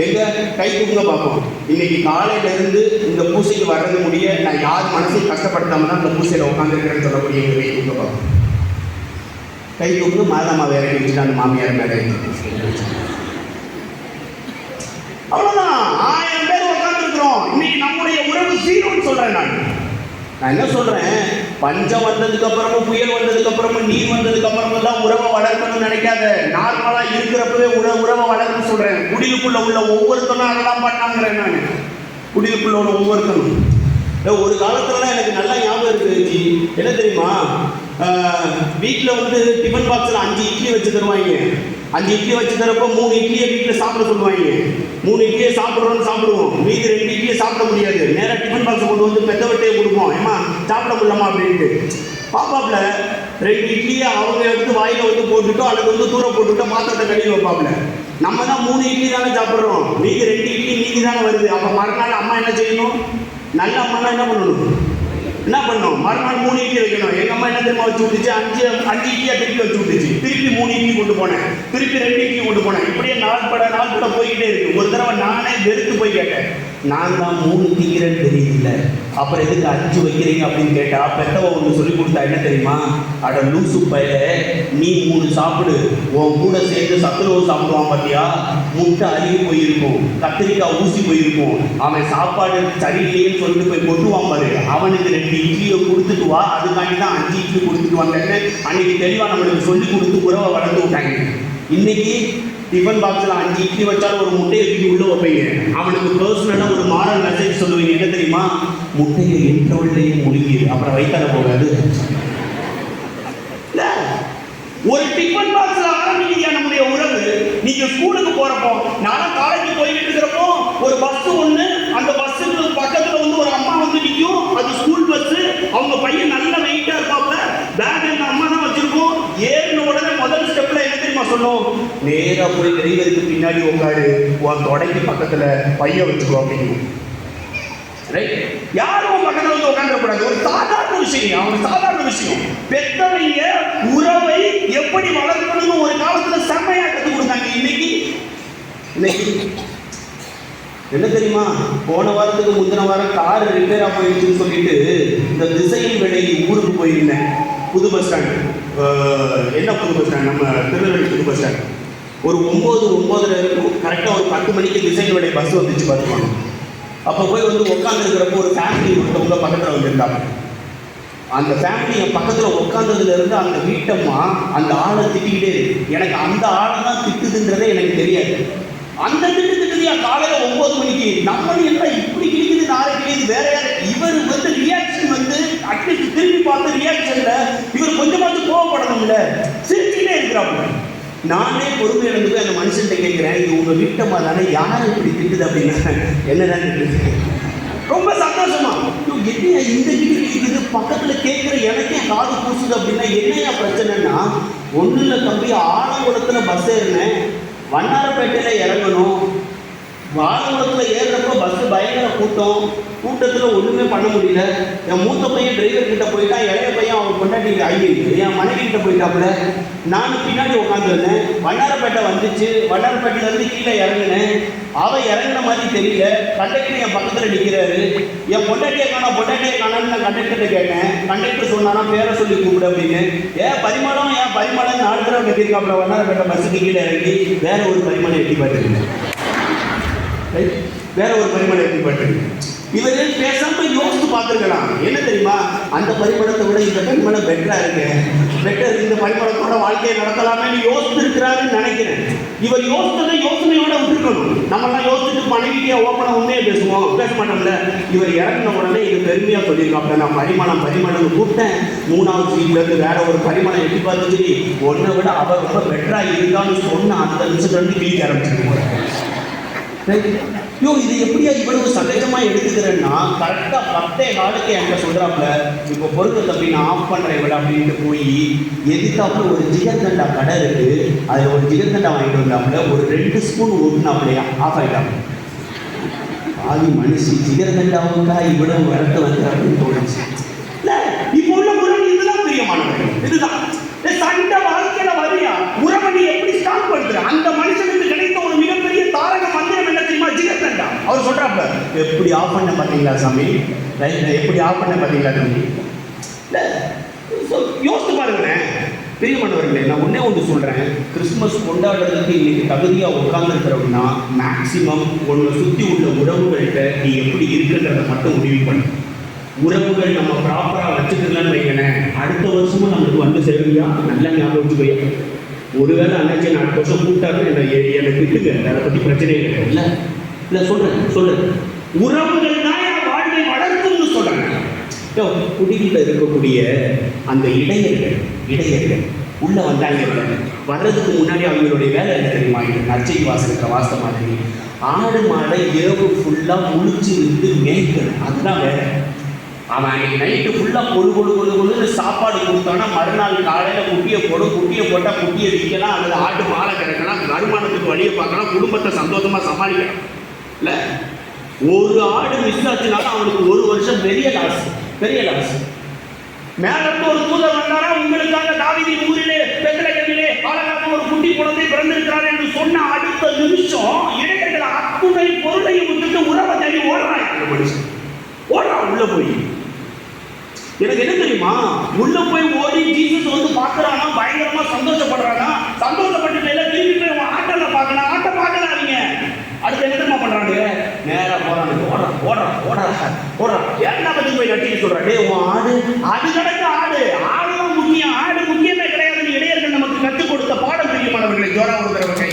எங்க கை தூங்க பார்ப்போம். இன்னைக்கு காலையில இருந்து இந்த பூசைக்கு வர்றது முடிய நான் யார் மனசையும் கஷ்டப்படுத்தாம தான் இந்த பூசையில உட்காந்துருக்கிறேன்னு சொல்லக்கூடிய எங்க கை தூங்க பார்ப்போம். கை தூக்கு மாதாமா வேற வச்சுட்டு அந்த மாமியார் மேலே அவ்வளவுதான். 1000 பேர் உட்காந்துருக்கிறோம். இன்னைக்கு நம்முடைய உறவு 0ன்னு சொல்றேன். நான் என்ன சொல்றேன், பஞ்சம் வந்ததுக்கு அப்புறமும், புயல் வந்ததுக்கு அப்புறமும், நீர் வந்ததுக்கு அப்புறமும் தான் உறவை வளர்க்கணும்னு நினைக்காத. நார்மலா இருக்கிறப்பவே உறவை வளர்க்கணும்னு சொல்றேன். குடிலுக்குள்ள உள்ள ஒவ்வொருத்தரும் அதெல்லாம் பண்ணாங்கிறேன். நான் குடிலுக்குள்ள உள்ள ஒவ்வொருத்தரும் ஒரு காலத்துலலாம் எனக்கு நல்லா ஞாபகம் இருக்கு. என்ன தெரியுமா? வீட்டில் வந்து டிஃபன் பாக்ஸில் 5 இட்லி வச்சு தருவாங்க. 5 இட்லி வச்சு தரப்போ 3 இட்லியை வீட்டில் சாப்பிட சொல்லுவாங்க. 3 இட்லியை சாப்பிட்றோன்னு சாப்பிடுவோம், மீதி 2 இட்லியை சாப்பிட முடியாது. நேராக டிஃபன் பாக்ஸ் கொண்டு வந்து பெத்தவட்டே கொடுப்போம், ஏமா சாப்பிட முடியலாமா அப்படின்ட்டு. பாப்பாப்புல 2 இட்லியை அவங்க எடுத்து வாயில வந்து போட்டுட்டோம், அல்லது வந்து தூரம் போட்டுட்டோம், பாத்திரத்தை கழுவி வைப்பாப்புல. நம்ம தான் 3 இட்லி தானே சாப்பிட்றோம், மீதி 2 இட்லி மீதி தானே வருது. அப்போ மறுநாள் அம்மா என்ன செய்யணும்? நல்ல அம்மானா என்ன பண்ணணும்? என்ன பண்ணோம்? மறுநாள் 3 இட்லி வைக்கணும். எங்கள் அம்மா என்ன தெரியுமா வச்சு விட்டுச்சு? 5 இட்லியா திருப்பி வச்சு விட்டுச்சு. திருப்பி 3 இட்லி கொண்டு போனேன், திருப்பி 2 இட்லி கொண்டு போனேன். இப்படியே நாள் பட போய்கிட்டே இருக்கு. ஒரு தடவை நானே வெறுத்து போய் கேட்டேன், நான் தான் 3 திங்கிறேன்னு தெரியுதுல்ல, அப்புறம் எதுக்கு 5 வைக்கிறீங்க அப்படின்னு கேட்டா, பெத்தவ ஒன்று சொல்லி கொடுத்தா என்ன தெரியுமா? அட லூசு பைய, நீ 3 சாப்பிடு, உன் கூட சேர்ந்து சத்துணவு சாப்பிடுவான் பார்த்தியா, முட்டை அருகி போயிருக்கும், கத்திரிக்காய் ஊசி போயிருக்கும், அவன் சாப்பாடு சரியில்லைன்னு சொல்லிட்டு போய் கொட்டுவான் பாரு, அவனுக்கு 2 இட்லியை கொடுத்துட்டு வா, அதுக்காண்டி தான் 5 இட்லி கொடுத்துட்டு வந்தேன்னு அன்னைக்கு தெளிவாக நம்மளுக்கு சொல்லி கொடுத்து உறவை வளர்ந்து விட்டாங்க. இன்னைக்கு டிஃபன் பாக்ஸில் 5 இட்லி வச்சாலும் ஒரு முட்டையை தூக்கி உள்ள வைப்பீங்க. அவனுக்கு பர்சனலாக ஒரு மாரல் மெசேஜ் சொல்லுவீங்க, என்ன தெரியுமா? முட்டையை இன்டர்வல்லையும் முழுகிடு, அப்புறம் வயிற்றால போகாது. ஒரு டிஃபன் பாக்ஸ்ல ஆரம்பிக்கிறியா நம்முடைய உறவு? நீங்க ஸ்கூலுக்கு போறப்போ, நானும் காலேஜ் போயிட்டு இருக்கிறப்போ ஒரு பஸ் ஒண்ணு, அந்த பஸ்ஸுக்கு பக்கத்துல வந்து ஒரு அம்மா வந்து நிற்கும். அது ஸ்கூல் பஸ். அவங்க பையன் நல்ல வெயிட்டா இருப்பாப்ல, பேக் எங்க அம்மா தான் வச்சிருக்கோம். ஏறின உடனே முதல் ஸ்டெப்ல என்ன தெரியுமா சொல்லும்? நேரா போய் டிரைவருக்கு பின்னாடி உட்காரு, உன் தொடைக்கு பக்கத்துல பைய வச்சுக்கோ அப்படின்னு. யாரும் பக்கத்துல வந்து உட்காந்துடக்கூடாது. ஒரு சாதாரண விஷயம், அவன் சாதாரண விஷயம். பெத்தவங்க உறவை எப்படி வளர்க்கணும்னு ஒரு காலத்துல செம்மையா கற்றுக் கொடுத்தாங்க. இன்னைக்கு என்ன தெரியுமா? போன வாரத்துக்கு முந்தின வாரம் கார் ரிப்பேரா போயிடுச்சுன்னு சொல்லிட்டு இந்த திசையின் விலை ஊருக்கு போயிருந்தேன். புது பஸ் ஸ்டாண்ட், என்ன புது பஸ் ஸ்டாண்ட்? நம்ம திருநெல்வேலி புது பஸ் ஸ்டாண்ட். ஒரு 9:30 இருக்கும். கரெக்டாக ஒரு 10 மணிக்கு திசையின் விலை பஸ் வந்துச்சு பார்த்துக்கோங்க. அப்போ போய் வந்து உட்காந்துருக்கிறப்போ ஒரு ஃபேமிலி ஒருத்தவங்க பக்கத்தில் வந்துருந்தாங்க. அந்த ஃபேமிலி என் பக்கத்தில் உட்காந்ததுலேருந்து அந்த வீட்டம்மா அந்த ஆளை திட்டிக்கிட்டே இருக்கு. எனக்கு அந்த ஆளை தான் திட்டுதுன்றதே எனக்கு தெரியாது. அந்த திட்டுதியா காலையில் 9 மணிக்கு நம்மளும் என்ன இப்படி கிழிக்குது, நாளை கிழிக்குது, வேற யாரு? இவர் வந்து ரியாக்ஷன் வந்து அட்லீஸ்ட் திரும்பி பார்த்து ரியாக்ஷன்ல இவர் கொஞ்சமாச்சும் கோவப்படணும்ல, சிரிச்சுக்கிட்டே இருக்கிறாப்புல. நானே பொறுமை இழந்து போய் அந்த மனுஷன்கிட்ட கேட்குறேன், இது உங்கள் வீட்டம்மா தானே, யாரும் இப்படி திட்டுது அப்படின்னா என்னதான் திட்டுது? ரொம்ப சந்தோஷமா, என்னையா இந்த வீடு இருக்குது பக்கத்தில் கேட்குற எனக்கே காது பூசுது அப்படின்னா என்னையா பிரச்சனைன்னா, ஒன்றும் இல்லை தம்பி, ஆலங்குளத்தில் பஸ் ஏறினேன், வண்ணாரப்பேட்டையில் இறங்கணும். வாகனத்தில் ஏறுறப்போ பஸ்ஸு பயங்கர கூட்டத்தில் ஒன்றுமே பண்ண முடியல. என் மூத்த பையன் டிரைவர் கிட்ட போயிட்டான், இளைய பையன் அவன் கொண்டாடி என் மனைவி கிட்ட போயிட்டாப்புல. நான் பின்னாடி உட்காந்துருந்தேன். வண்ணாரப்பேட்டை வந்துச்சு, வண்ணாரப்பேட்டையிலேருந்து கீழே இறங்கினேன். அவன் இறங்கின மாதிரி தெரியல. கண்டக்டர் என் பக்கத்தில் நிற்கிறாரு. என் பொண்டாட்டியை காணான்னு நான் கண்டக்டர்கிட்ட கேட்டேன். கண்டக்டர் சொன்னானா பேரை சொல்லி கூப்பிடு அப்படின்னு. ஏன் பரிமாணம் 4 தடவை கட்டியிருக்காப்புல. வண்ணாரப்பேட்டை பஸ்ஸுக்கு கீழே இறங்கி வேற ஒரு பரிமாணம் எட்டி பார்த்துருக்கேன். வேற ஒரு பரிமாணம் எட்டி பார்த்துருக்கேன். இவர் பேசாம யோசித்து பார்த்துருக்கலாம். என்ன தெரியுமா? அந்த பரிமாணத்தை விட இந்த பரிமாணம் பெட்டரா இருக்கு, பெட்டர், இந்த பரிமாணத்தோட வாழ்க்கையை நடத்தலாமே யோசித்து இருக்கிறாருன்னு நினைக்கிறேன். இவர் யோசனையோட விட்டுருக்கணும். நம்மளாம் யோசிச்சுட்டு மனைவிக்கு ஓப்பனா உண்மையை பேச மாட்டோம்ல. இவர் இறங்கின உடனே இது பெருமையா சொல்லியிருக்காங்க, நான் பரிமாணம் கூப்பிட்டேன். 3வது சீட்ல இருந்து வேற ஒரு பரிமாணம் எட்டி பார்த்துச்சு, ஒன்றை விட அவர் ரொம்ப பெட்டரா இருக்கான்னு சொன்ன அந்த நிமிஷத்துல இருந்து கிளிக்க ஆரம்பிச்சிருக்கோம். இது எப்படியா இவ்வளவு சகஜமா எடுத்துக்கிறேன்னா, கரெக்டா 10 நாளுக்கு என்கிட்ட சொல்றாப்புல, இப்போ பொருள் தம்பி நான் ஆஃப் பண்றேன் விட அப்படின்ட்டு போய் எதுக்காப்புல ஒரு ஜிகர்தண்டா கடை இருக்கு, அதுல ஒரு ஜிகர்தண்டா வாங்கிட்டு வந்தாப்புல, ஒரு 2 ஸ்பூன் ஊட்டினாப்புலையா ஆஃப் ஆயிட்டாங்க. ஆதி மனுஷி ஜிகர்தண்டாவுக்கா இவ்வளவு வரத்து வந்து அப்படின்னு தோணுச்சு. இல்ல இப்போ உள்ள உறவு இதுதான் பிரியமானவர்கள். இதுதான் சண்டை வாழ்க்கையில வரியா உறவை நீ எப்படி ஸ்டார்ட் பண்ற? அந்த மனுஷனுக்கு கிடைத்த ஒரு மிகப்பெரிய தாரக மந்திரம் என்ன தெரியுமா? ஜிகர்தண்டா. அவர் சொல்றாப்ல, எப்படி ஆஃப் பண்ண பாத்தீங்களா சாமி, எப்படி ஆஃப் பண்ண பாத்தீங்களா சாமி? யோசித்து பாருங்களேன் பிரியமானவர்களே. நான் ஒன்று சொல்றேன், கிறிஸ்துமஸ் கொண்டாடுறதுக்கு இன்னைக்கு தகுதியா உட்கார்ந்துருக்கிறோம்னா மேக்சிமம் உன்னை சுத்தி உள்ள உறவுகள்கிட்ட நீ எப்படி இருக்குன்றத மட்டும் முடிவு பண்ணு. உறவுகள் நம்ம ப்ராப்பராக வச்சுக்கலான்னு வைக்கிறேன், அடுத்த வருஷமும் நம்மளுக்கு வந்து சேருவியா? நல்லா ஞாபகம் வச்சுக்கோயா. ஒருவேளை அண்ணாச்சி நான் அடுத்த வருஷம் கூப்பிட்டாரு என்னை திட்டுங்க, அதை பற்றி பிரச்சனையே இல்லை. இல்லை சொல்றேன் உறவுகள் தான் என் வாழ்வை வளர்க்கும்னு சொல்றேன். குடியில் இருக்கக்கூடிய அந்த இடையர்கள் உள்ள வந்தாங்க. வர்றதுக்கு முன்னாடி அவங்களுடைய வேலை என்ன தெரியுமா? நற்செய்தி வாசகத்தை வாச மாதிரி ஆடு மாடை இரவு ஃபுல்லா முழிச்சு இருந்து மேய்க்கணும், அதுதான் வேலை. அவன் அன்னைக்கு நைட்டு ஃபுல்லாக கொழுன்னு சாப்பாடு கொடுத்தானா மறுநாள் காலையில் குட்டியை போடும். குட்டியை போட்டால் குட்டியை விற்கலாம், அல்லது ஆட்டு மாலை கிடைக்கலாம், வருமானத்துக்கு வழியை பார்க்கலாம், குடும்பத்தை சந்தோஷமாக சமாளிக்கலாம். இல்லை, ஒரு ஆடு மிஸ் ஆச்சுனாலும் அவனுக்கு ஒரு வருஷம் பெரிய லாஸ். மேலிருந்து ஒரு தூதர் வந்தாரா, உங்களுக்காக தாவீது ஊரிலே பெத்லகேமிலே ஆலகாலம் ஒரு குட்டி குழந்தை பிறந்திருக்கிறார் என்று சொன்ன அடுத்த நிமிஷம் இடையில அத்துணை பொருளையும் விட்டுட்டு உறவை தேடி ஓடுறான் உள்ள போய். எனக்கு என்ன தெரியுமா, உள்ள போய் ஓடி ஜீசஸ் வந்து பார்க்கறானா, பயங்கரமா சந்தோஷப்படுறானா, சந்தோஷப்பட்டு திரும்பி போய் ஆட்டை பார்க்கறாங்க. அடுத்து என்ன தெரியுமா பண்றாங்க, நேரா போறான் என்ன பத்தி போய் கட்டிட்டு சொல்றாங்க, உன் ஆடு அது கிடக்கு, ஆடுதான் முக்கியம், ஆடு முக்கியமே கிடையாது. இடையர்கள் நமக்கு கற்றுக் கொடுத்த பாடம் பிரியமானவர்களை ஜோரா ஒரு தடவை கை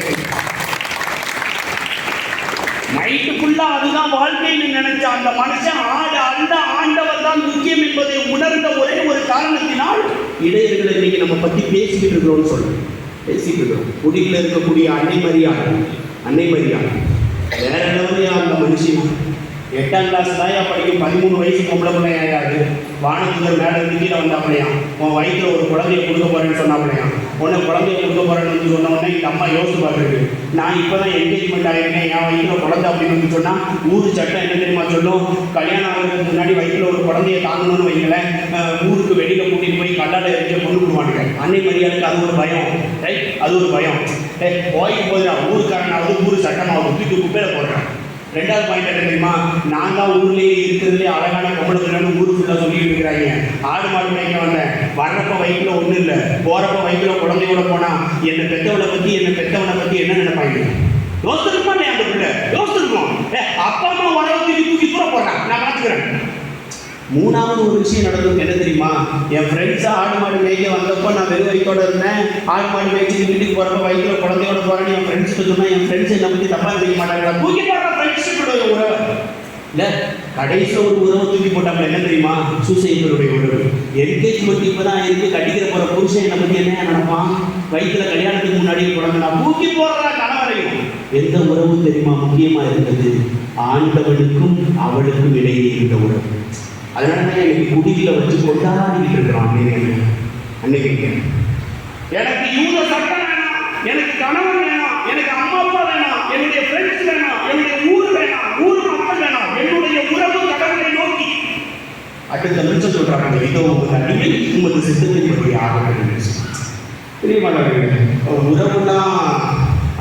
நைட்டுக்குள்ளா அதுதான் வாழ்க்கைன்னு நினைச்ச அந்த மனுஷன் ஆடு அல்ல, ஆண்டவர் தான் முக்கியம் என்பதை உணர்ந்த ஒரே ஒரு காரணத்தினால் இடையர்களை இன்னைக்கு நம்ம பத்தி பேசிக்கிட்டு இருக்கிறோம். குடியில் இருக்கக்கூடிய அன்னை மரியா வேற லெவலியா அந்த மனுஷன் 8ஆம் கிளாஸ் தாயா படிக்கும் 13 வயசு பொம்பளை பிள்ளை ஆயாது. வானத்துக்கு மேலே இருந்து கீழே வந்தாப்படையான். உன் வயிற்றில் ஒரு குழந்தைய கொடுக்க போறேன்னு சொன்னாப்படையான். உன்னை குழந்தைய கொடுக்க போறேன்னு சொன்ன உடனே இந்த அம்மா யோசிச்சு பார்த்துருக்கு, நான் இப்போதான் என்கேஜ்மெண்ட் ஆகிருக்கேன், என் வயிற்றில் குழந்தை அப்படின்னு சொன்னா ஊர் சட்டம் என்ன தெரியுமா சொல்லும், கல்யாணம் ஆகிறதுக்கு முன்னாடி வயிற்றில் ஒரு குழந்தைய தாங்கணும்னு வைங்களேன், ஊருக்கு வெளியில கூட்டிட்டு போய் கல்லாட இறக்கி கொண்டு விடுவானுங்க. அன்னை மரியாதைக்கு அது ஒரு பயம், ரைட், அது ஒரு பயம். போய்க்கு போதுடா, ஊருக்காரனாவது ஊர் சட்டமாவது தூக்கி குப்பையில போடுறேன். 2வது பாயிண்ட் என்ன தெரியுமா, நான் தான் ஊர்லேயே இருக்கிறதுலே அழகான பொம்பளை பிள்ளைன்னு ஊரு ஃபுல்லாக சொல்லிட்டு இருக்கிறாங்க. ஆடு மாடு மேய்க்க வந்தேன், வர்றப்ப வயிற்றுல ஒன்றும் இல்லை, போறப்ப வயிற்றுல குழந்தையோட போனா என்னை பெற்றவனை பற்றி என்ன நினைப்பாங்க? யோசிச்சிருப்பானே அந்த பிள்ளை, யோசிச்சிருக்கோம். அப்பா அம்மா வரவு தூக்கி தூர போடுறான், நான் பார்த்துக்கிறேன். 3வது ஒரு விஷயம் நடந்தது என்ன தெரியுமா, என் ஃப்ரெண்ட்ஸா ஆடு மாடு மேய்க்க வந்தப்போ நான் வெறும் வயிற்றோட இருந்தேன். ஆடு மாடு மேய்ச்சி வீட்டுக்கு போறப்ப வயிற்றுல குழந்தையோட போறேன்னு என் ஃப்ரெண்ட்ஸ் சொன்னா, என் ஃப்ரெண்ட்ஸ் என்ன பத்தி தப்பா செய்ய மாட்டாங்களா, தூக்கி போடுற ஃப்ரெண்ட்ஷிப்போட உறவு இல்ல. கடைசியில் ஒரு உறவை தூக்கி போட்டாங்க என்ன தெரியுமா, சூசைடருடைய உறவு. என்கேஜ்மெண்ட் இப்பதான் இருக்கு, கட்டிக்கிற போற புருஷன் என்னை பத்தி என்ன நினைப்பான், வயிற்றுல கல்யாணத்துக்கு முன்னாடி குழந்தை நான் தூக்கி போடுற கணவரையும். எந்த உறவும் தெரியுமா முக்கியமா இருந்தது, ஆண்டவனுக்கும் அவளுக்கும் இடையே இருந்த உறவு. அதனால தான் எனக்கு குடியில வச்சு கொண்டாடிட்டு இருக்கிறான். அன்னைக்கு எனக்கு யூத சட்டம் வேணாம், எனக்கு கணவன் வேணாம், எனக்கு அம்மா அப்பா வேணாம், என்னுடைய ஃப்ரெண்ட்ஸ் வேணாம், என்னுடைய ஊர் வேணாம், ஊர் மக்கள் வேணாம், என்னுடைய உறவு கடவுளை நோக்கி. அடுத்த நிமிஷம் சொல்றாங்க, இதோ உங்கள் அடிமை உமது சித்தத்தின்படி ஆக உறவுனா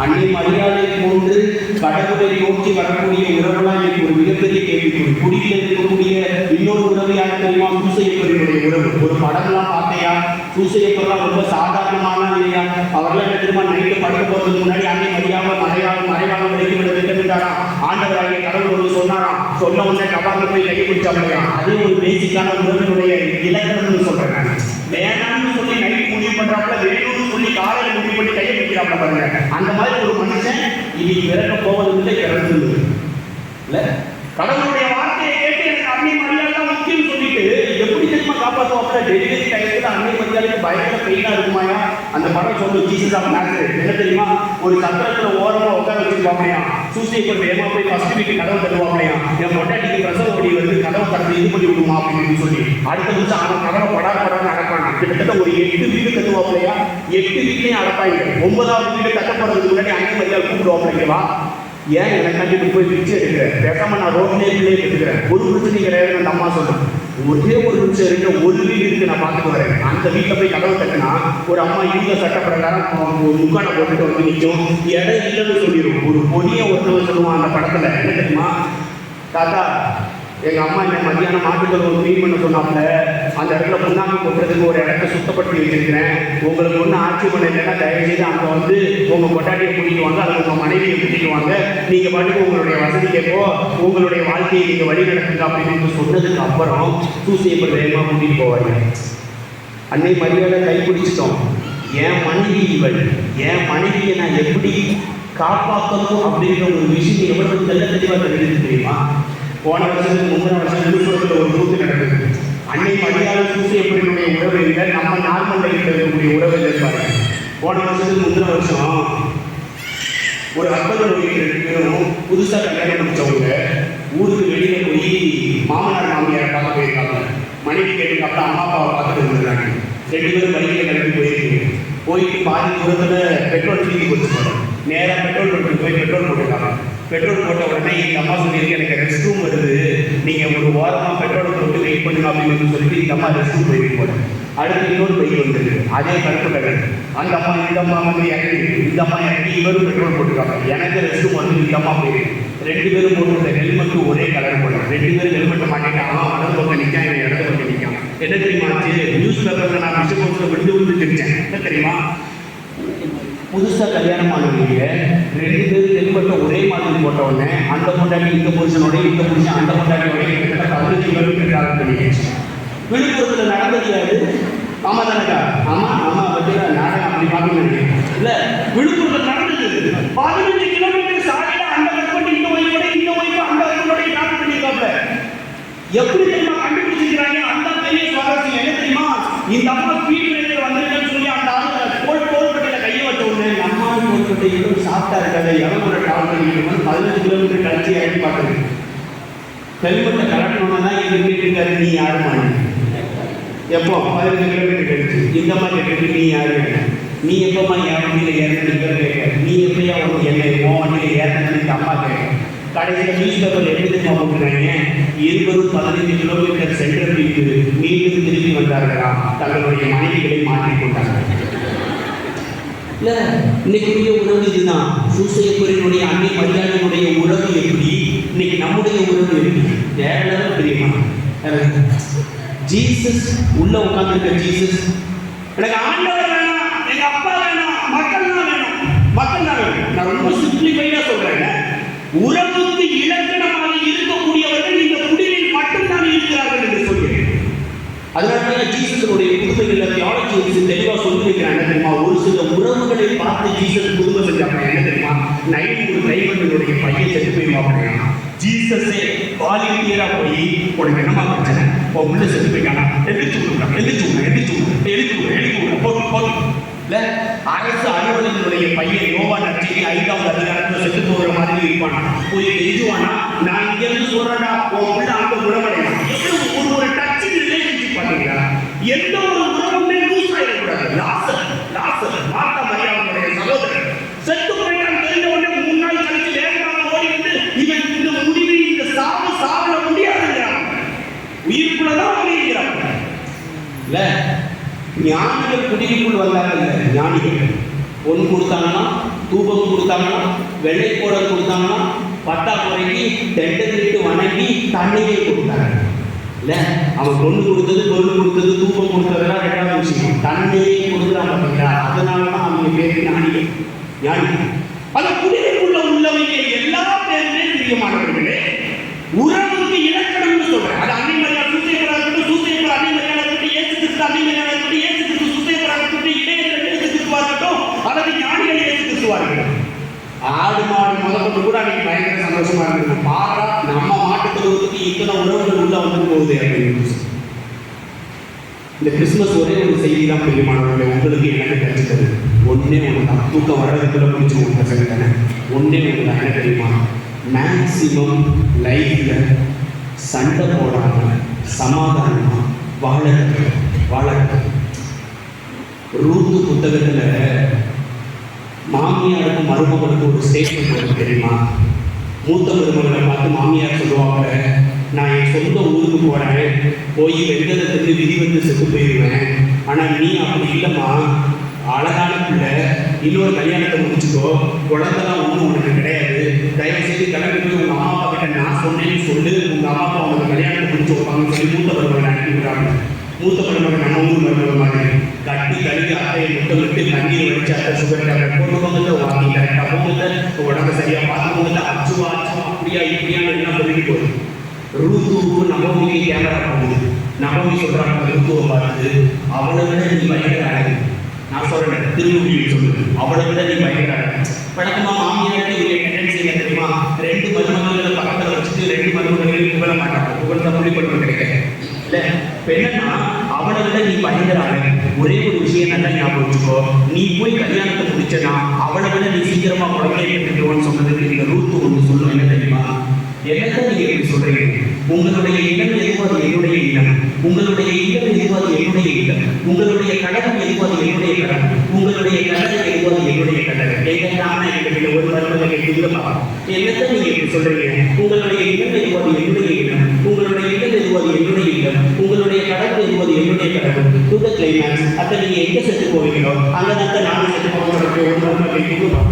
அன்னை மரியாதை போன்று கடவுளை நோக்கி வரக்கூடிய உறவுலாம் எனக்கு ஒரு மிகப்பெரிய கேள்விக்குறி. குடியில் இருக்கக்கூடிய இன்னொரு உறவு யாரு தெரியுமா, சூசையப்பருடைய உறவு. ஒரு படம்லாம் பார்த்தையா, சூசையப்பர்லாம் ரொம்ப சாதாரணமான இல்லையா, அவர்லாம் என்ன தெரியுமா, நைட்டு படுக்க போறதுக்கு முன்னாடி அன்னை மறைவாக வைக்கப்பட திட்டமிட்டாராம். ஆண்டவராகிய கடவுள் ஒன்று சொன்னாராம், சொன்ன உடனே கபால போய் கையை பிடிச்சாங்க. அதே ஒரு பேசிக்கான உறவினுடைய இலக்கணம்னு சொல்றேன். வேணாம்னு சொல்லி நைட்டு முடிவு பண்றாப்புல, வேணும்னு சொல்லி காலையில் முடிவு பண்ணி கையை பிடிக்கிறாப்புல பாருங்க. அந்த மாதிரி ஒரு மனுஷன் இனி பிறக்க போவதில்லை, பிறந்தது இல்ல. கடவுளுடைய வார்த்தையை கேட்டு எனக்கு அன்னை மரியாதை தான் முக்கியம் சொல்லிட்டு எப்படி தெரியுமா காப்பாற்றுவாங்க. டெலிவரி டைத்துல அன்னை மரியாதைக்கு பயங்கர பெயினா இருக்குமாயா. அந்த படம் சொல்லு, ஜீசஸ் ஆஃப் நாசரேத். என்ன தெரியுமா, ஒரு சத்திரத்துல ஓரமா உட்கார வச்சிருப்பாங்கயா, சூசையப்பர் வேகமா போய் ஃபர்ஸ்ட் வீக்கு கதவு தருவாங்கயா, என் பொட்டாட்டிக்கு பிரசவ வழி வந்து கதவை தரது இது பண்ணி விடுமா அப்படின்னு சொல்லி அடுத்த நிமிஷம் அவன் கதவை படாத அடப்பாங்க. கிட்டத்தட்ட ஒரு 8 வீடு கட்டுவாங்களையா, 8 வீட்லையும் அடப்பாங்க. 9வது வீடு கட்ட போறதுக்கு முன்னாடி அன்னை மரியாதை கூப்பிடுவாங்களா, ஏன் எனக்கு போய் பிரிச்சு எடுக்கிறேன், பேசாம நான் ரோட்லேயே எடுத்துக்கிறேன், ஒரு பிரச்சனை கிடையாது. அந்த அம்மா சொல்றேன், ஒரே ஒரு நிமிஷம் இருக்கு, ஒரு வீடு இருக்கு, நான் பார்த்துட்டு வரேன். அந்த வீட்டில் போய் கதவை தட்டினா ஒரு அம்மா யூத சட்ட பிரகாரம் முக்கானை போட்டுட்டு வந்து நிற்கும், இடம் இல்லைன்னு சொல்லிடும். ஒரு பொடியை ஒருத்தவங்க சொல்லுவான் அந்த படத்துல, என்ன தெரியுமா, தாத்தா எங்கள் அம்மா என்ன மத்தியானம் மாட்டுக்கள் ஒரு க்ளீன் பண்ண சொன்னாப்புல, அந்த இடத்துல புண்ணாக்கு கொட்டுறதுக்கு ஒரு இடத்த சுத்தப்படுத்தி வச்சிருக்கிறேன். உங்களுக்கு ஒன்றும் ஆட்சி பண்ண இல்லைன்னா தயவுசெய்து அங்கே வந்து உங்கள் கொட்டாட்டியை கூட்டிட்டு வாங்க, அல்லது உங்கள் மனைவியை கூட்டிட்டு வாங்க, நீங்கள் பாட்டுக்கு உங்களுடைய வசதி கேட்போ, உங்களுடைய வாழ்க்கையை நீங்கள் வழி நடக்குங்க அப்படின்னு சொன்னதுக்கு அப்புறம் சூசையப்பர் வேகமாக கூட்டிகிட்டு போவாங்க. அன்னை மரியாதை கைப்பிடிச்சிட்டோம். என் மனைவி இவள், என் மனைவியை நான் எப்படி காப்பாற்றணும் அப்படின்ற ஒரு விஷயம் எவ்வளவு தெளிவாக தெரியுமா. போன வருஷத்துக்கு முந்தின வருஷம் விழுப்புரத்தில் ஒரு கூத்து நடக்குது. அன்னை மரியாதை சூசையப்பருடைய உறவு இல்லை, நம்ம நார்மல் லைஃப்ல இருக்கக்கூடிய உறவு இருப்பாரு. போன வருஷத்துக்கு முந்தின வருஷம் ஒரு ஹஸ்பண்ட் ஒய்ஃப் 2 பேரும் புதுசாக கல்யாணம் முடிச்சவங்க ஊருக்கு வெளியில போய் மாமனார் மாமியாரை பார்க்க போயிருக்காங்க. மனைவி கேட்டுக்காப்ப அம்மா அப்பாவை பார்த்துட்டு வந்துருக்காங்க. 2 பேரும் பைக்கில் கிளம்பி போயிருக்கீங்க. போயிட்டு பாதி தூரத்தில் பெட்ரோல் தீர்ந்து கொடுத்துருக்காங்க. நேராக பெட்ரோல் பங்க்கு போய் பெட்ரோல் போட்டுருக்காங்க. பெட்ரோல் போட்ட உடனே எங்கள் அம்மா சொல்லியிருக்கு, எனக்கு ரெஸ்ட் ரூம் வருது, நீங்கள் ஒரு வாரமாக பெட்ரோல் போட்டு வெயிட் பண்ணுங்க அப்படின்னு சொல்லிட்டு இந்த அம்மா ரெஸ்ட் ரூம் போயிட்டு போட்டேன். அடுத்து இன்னொரு பைக் வந்துருக்கு, அதே கருப்பு கலர். அந்த அம்மா இந்த அம்மா வந்து இறங்கி, இந்த அம்மா இறங்கி இவரும் பெட்ரோல் போட்டுருக்காங்க. எனக்கு ரெஸ்ட் ரூம் வந்து இந்த அம்மா போயிருக்கு. 2 பேரும் போட்டு ஹெல்மெட்டு ஒரே கலர் போடுறேன். 2 பேரும் ஹெல்மெட்டை மாட்டிட்டாங்க. வலது பக்கம் நிற்கான், என் இடத்த பக்கம் நிற்கான். என்ன தெரியுமா ஆச்சு? நியூஸ் பேப்பரில் நான் விஷயம் விழுந்து தெரிஞ்சேன். என்ன தெரியுமா? புதுசாக கல்யாணம் ஆனவங்க 2 பேரும் ஹெல்மெட்டை ஒரே மாதிரி போட்ட உடனே அந்த பொண்டாட்டி இந்த புருஷனோட, இந்த புருஷன் அந்த பொண்டாட்டியோட கிட்டத்தட்ட 15 கிலோமீட்டர் டிராவல் பண்ணிடுச்சு. விழுப்புரத்தில் நடந்தது யாரு? ஆமா தானக்கா? ஆமா பற்றி நாடகம் அப்படி பார்க்கணும் இல்லை. விழுப்புரத்தில் நடந்தது 15 கிலோமீட்டர் சாலையில அந்த ஹஸ்பண்ட் இந்த ஒய்ஃபோட, இந்த ஒய்ஃப் அந்த ஹஸ்பண்டோட டிராவல் பண்ணியிருக்காங்க. எப்படி தெரியுமா கண்டுபிடிச்சிருக்கிறாங்க? அந்த பெரிய சுவாரஸ்யம் என்ன தெரியுமா? இந்த அம்மா ஸ்பீட் பிரேக்கர் வந்திருக்குன்னு சொல்லி அந்த தோள்பட்டையில கையை வச்ச உடனே அம்மா தோள்பட்டையிலும் சாப்பிட்டா இருக்காது. எவ்வளோ டிராவல் பண்ணிட்டு 15 கிலோமீட்டர் கழிச்சு இறங்கி பார்க்குறது. ஹெல்மெட்டை கலட்டணும்னா தான் இங்கே கேட்டுருக்காரு, நீ யாருமா? எப்போ 15 கிலோமீட்டர் கழிச்சு இந்த மாதிரி கேட்டு நீ யாரு? நீ எப்போம்மா என் வண்டியில் ஏறணும் கேட்க, நீ எப்படியா உனக்கு என்னை உன் வண்டியில் ஏறணும்னு அம்மா கேட்க. கடைசியில் நியூஸ் பேப்பர் எப்படி தெரியுமா போட்டுருக்காங்க? 15 கிலோமீட்டர் சென்ட்ரல் வீட்டு மீண்டும் திரும்பி வந்தார்களா, தங்களுடைய மனைவிகளை மாற்றிக்கொண்டாங்க. இல்லை, இன்னைக்குரிய உறவு இதுதான். சூசையப்பரினுடைய அன்னை மரியாதையினுடைய உறவு எப்படி, இன்னைக்கு நம்முடைய உறவு எப்படி வேற தெரியுமா? ஜீசஸ் உள்ள உட்கார்ந்துருக்க ஜீசஸ், எனக்கு ஆண்டவர் வேணாம், எங்க அப்பா வேணாம், மக்கள் தான் வேணும், மக்கள் தான் வேணும். நான் ரொம்ப சிம்பிளிஃபைடா சொல்றேன். உறவுக்கு இலக்கணமாக இருக்கக்கூடியவர்கள் இந்த குடிலில் மட்டும்தான் இருக்கிறார்கள் என்று சொல்கிறேன். அதனால ஜீசஸனுடைய புதுமைகளை தியாலஜி தெளிவாக சொல்லி வைக்கிறாங்க. என்ன தெரியுமா? ஒரு சில உறவுகளை பார்த்து ஜீசஸ் புதுமை செஞ்சாங்க. என்ன தெரியுமா? நைட்டு ஒரு கைவர்களுடைய பையன் செத்து போயிருவாங்க. ஜீசஸே வாலண்டியரா போய் உனக்கு என்னமா பிரச்சனை, உள்ள செத்து போயிட்டானா, எழுதி இல்ல அரசு அலுவலர்களுடைய பையன் யோவான் நற்செய்தி 5ஆம் அதிகாரத்தில் செத்து போகிற மாதிரி இருப்பானா, போய் எழுதுவானா, நான் இங்க இருந்து சொல்றேன்டா உன் உள்ள அங்க குணமடையலாம். ஒரு டச்சிங் ரிலேஷன்ஷிப் பாத்தீங்களா? எந்த ஒரு உறவுமே லூஸ் ஆயிடக்கூடாது. லாசர் மார்த்தா மரியாதையுடைய சகோதரர் செத்து போயிட்டான் தெரிஞ்ச உடனே 3 நாள் கழிச்சு வேகமாக ஓடி வந்து இவன் இந்த முடிவு, இந்த சாவல முடியாதுங்கிறான். உயிர்க்குள்ளதான் முடியுங்கிறான். இல்ல ஞானிகள் குடிக்குள் வந்தாங்கல்ல, ஞானிகள் பொன் கொடுத்தாங்கன்னா, தூபம் கொடுத்தாங்கன்னா, வெள்ளை கோடம் கொடுத்தாங்கன்னா, 10ஆம் முறைக்கு தெண்டத்திட்டு வணங்கி தண்ணியை கொடுத்தாங்க. இல்ல அவன் பொண்ணு கொடுத்தது, பொருள் கொடுத்தது, தூபம் கொடுத்ததெல்லாம் 2ஆவது விஷயம். தண்ணியை கொடுக்குறாங்க பார்த்தீங்களா? அதனாலதான் அவங்க பேருக்கு ஞானிகள். அந்த குடிக்குள்ள உள்ளவங்க எல்லா பேருமே பிரியமானவர்களே. உறவுக்கு இலக்கணம்னு சொல்றேன். அது அன்னை மரியா சூசையப்பரா இருக்கட்டும், சூசையப்பரா அன்னை மரியா இருக்கட்டும், ஏசு கிறிஸ்து அன்னை மரியா இருக்கட்டும், ஏசு கிறிஸ்து சூசையப்பரா இருக்கட்டும், இடையர்கள் ஏசு கிறிஸ்துவா இருக்கட்டும், அல்லது ஞானிகள் ஏசு கிறிஸ்துவா இருக்கட்டும். ஆடு மாடு முதற்கொண்டு கூட அன்னைக்கு பயங்கர சந்தோஷமா இருக்கு. பாரா நம்ம மாட்டுத்தொழுவத்துக்கு இத்தனை உறவுகள் உள்ள வந்து போகுது அப்படின்னு. இந்த கிறிஸ்துமஸ் ஒரே ஒரு செய்தி தான் பிரியமானவர்களே, உங்களுக்கு எனக்கு கிடைச்சது ஒன்னே ஒன்று தான். தூக்கம் வர்றதுக்குள்ள முடிச்சு கொடுத்த சரி தானே. ஒன்னே ஒன்று தான். என்ன தெரியுமா? மேக்சிமம் லைஃப்ல சண்டை போடாம சமாதானமா வாழ. ரூத்து புத்தகத்துல மாமியாருக்கும் மருமகளுக்கும் ஒரு ஸ்டேட்மெண்ட் வரும் தெரியுமா? மூத்த மருமகளை பார்த்து மாமியார் சொல்லுவாங்க, நான் என் சொந்த ஊருக்கு போறேன், போய் வெங்கலத்துக்கு விதி வந்து செத்து போயிடுவேன். ஆனா நீ அப்படி இல்லைம்மா, அழகான பிள்ளை, இன்னொரு கல்யாணத்தை முடிச்சுக்கோ, குழந்தைலாம் ஒன்றும் உனக்கு கிடையாது, தயவு செய்து கிளம்பி போய் உங்க அம்மா அப்பா கிட்ட நான் சொன்னேன்னு சொல்லு, உங்க அம்மா அப்பா உங்களுக்கு கல்யாணத்தை முடிச்சு வைப்பாங்கன்னு சொல்லி மூத்த மருமகளை அனுப்பி விடுறாங்க. மூத்த மருமகள் நம்ம ஊர் மருமகள் மாதிரி கட்டி கழுவி அத்தையை முட்டமிட்டு கண்ணீர் வடிச்சு அத்தை சுகர் டேப்லெட் போட்டு வந்துட்டு வாங்கி கரெக்டாக போகுது, உடம்பு சரியா பார்த்து போகுது, அச்சுவா அப்படியா இப்படியான்னு எல்லாம் சொல்லிட்டு போகுது. ரூத்துவுக்கு நகோமிக்கு கேமரா போகுது. நகோமி சொல்றாங்க ரூத்துவை பார்த்து, அவளை விட நீ பயங்கர அழகு. நான் சொல்றேன் திருமூலியில் சொல்லுது, அவளை விட நீ பயங்கர அழகு. வழக்கமா மாமியாருக்கு ஒரு டெண்டன்சி என்ன தெரியுமா? 2 மருமகளை பக்கத்தில் வச்சுட்டு 2 மருமகளையும் புகழ மாட்டாங்க. புகழ்ந்த புள்ளிப்படுவது கிடையாது. இல்ல என்னன்னா அவளை விட நீ பயங்கர அழகு. ஒரே ஒரு விஷயம் நல்லா ஞாபகம் வச்சுக்கோ, நீ போய் கல்யாணத்தை முடிச்சனா அவளை விட நீ சீக்கிரமா குழந்தையை பெற்றுக்கோன்னு சொன்னதுக்கு நீங்க ரூத்து ஒன்று சொல்லணும். என்ன தெரியுமா? என்னதான் நீங்க எப்படி சொல்றீங்க? உங்களுடைய இடம் எதுவோ அது என்னுடைய இடம், உங்களுடைய இடம் எதுவோ அது என்னுடைய இடம், உங்களுடைய கடகம் எதுவோ அது என்னுடைய கடகம், உங்களுடைய கடகம் எதுவோ அது என்னுடைய கடகம். எங்கன்னா எங்கிட்ட ஒரு மருமகளை கேட்டுப்பா, என்னதான் நீங்க எப்படி சொல்றீங்க? உங்களுடைய இடம் எதுவோ அது என்னுடைய இடம், உங்களுடைய இடம் எதுவோ அது என்னுடைய இடம், உங்களுடைய கடகம் எதுவோ அது என்னுடைய கடகம். டு த கிளைமேக்ஸ், அப்ப நீங்க எங்க செத்து போவீங்களோ அங்கதான் நானும் செத்து போகிறதுக்கு ஒரு மருமகளை கேட்டுப்பா.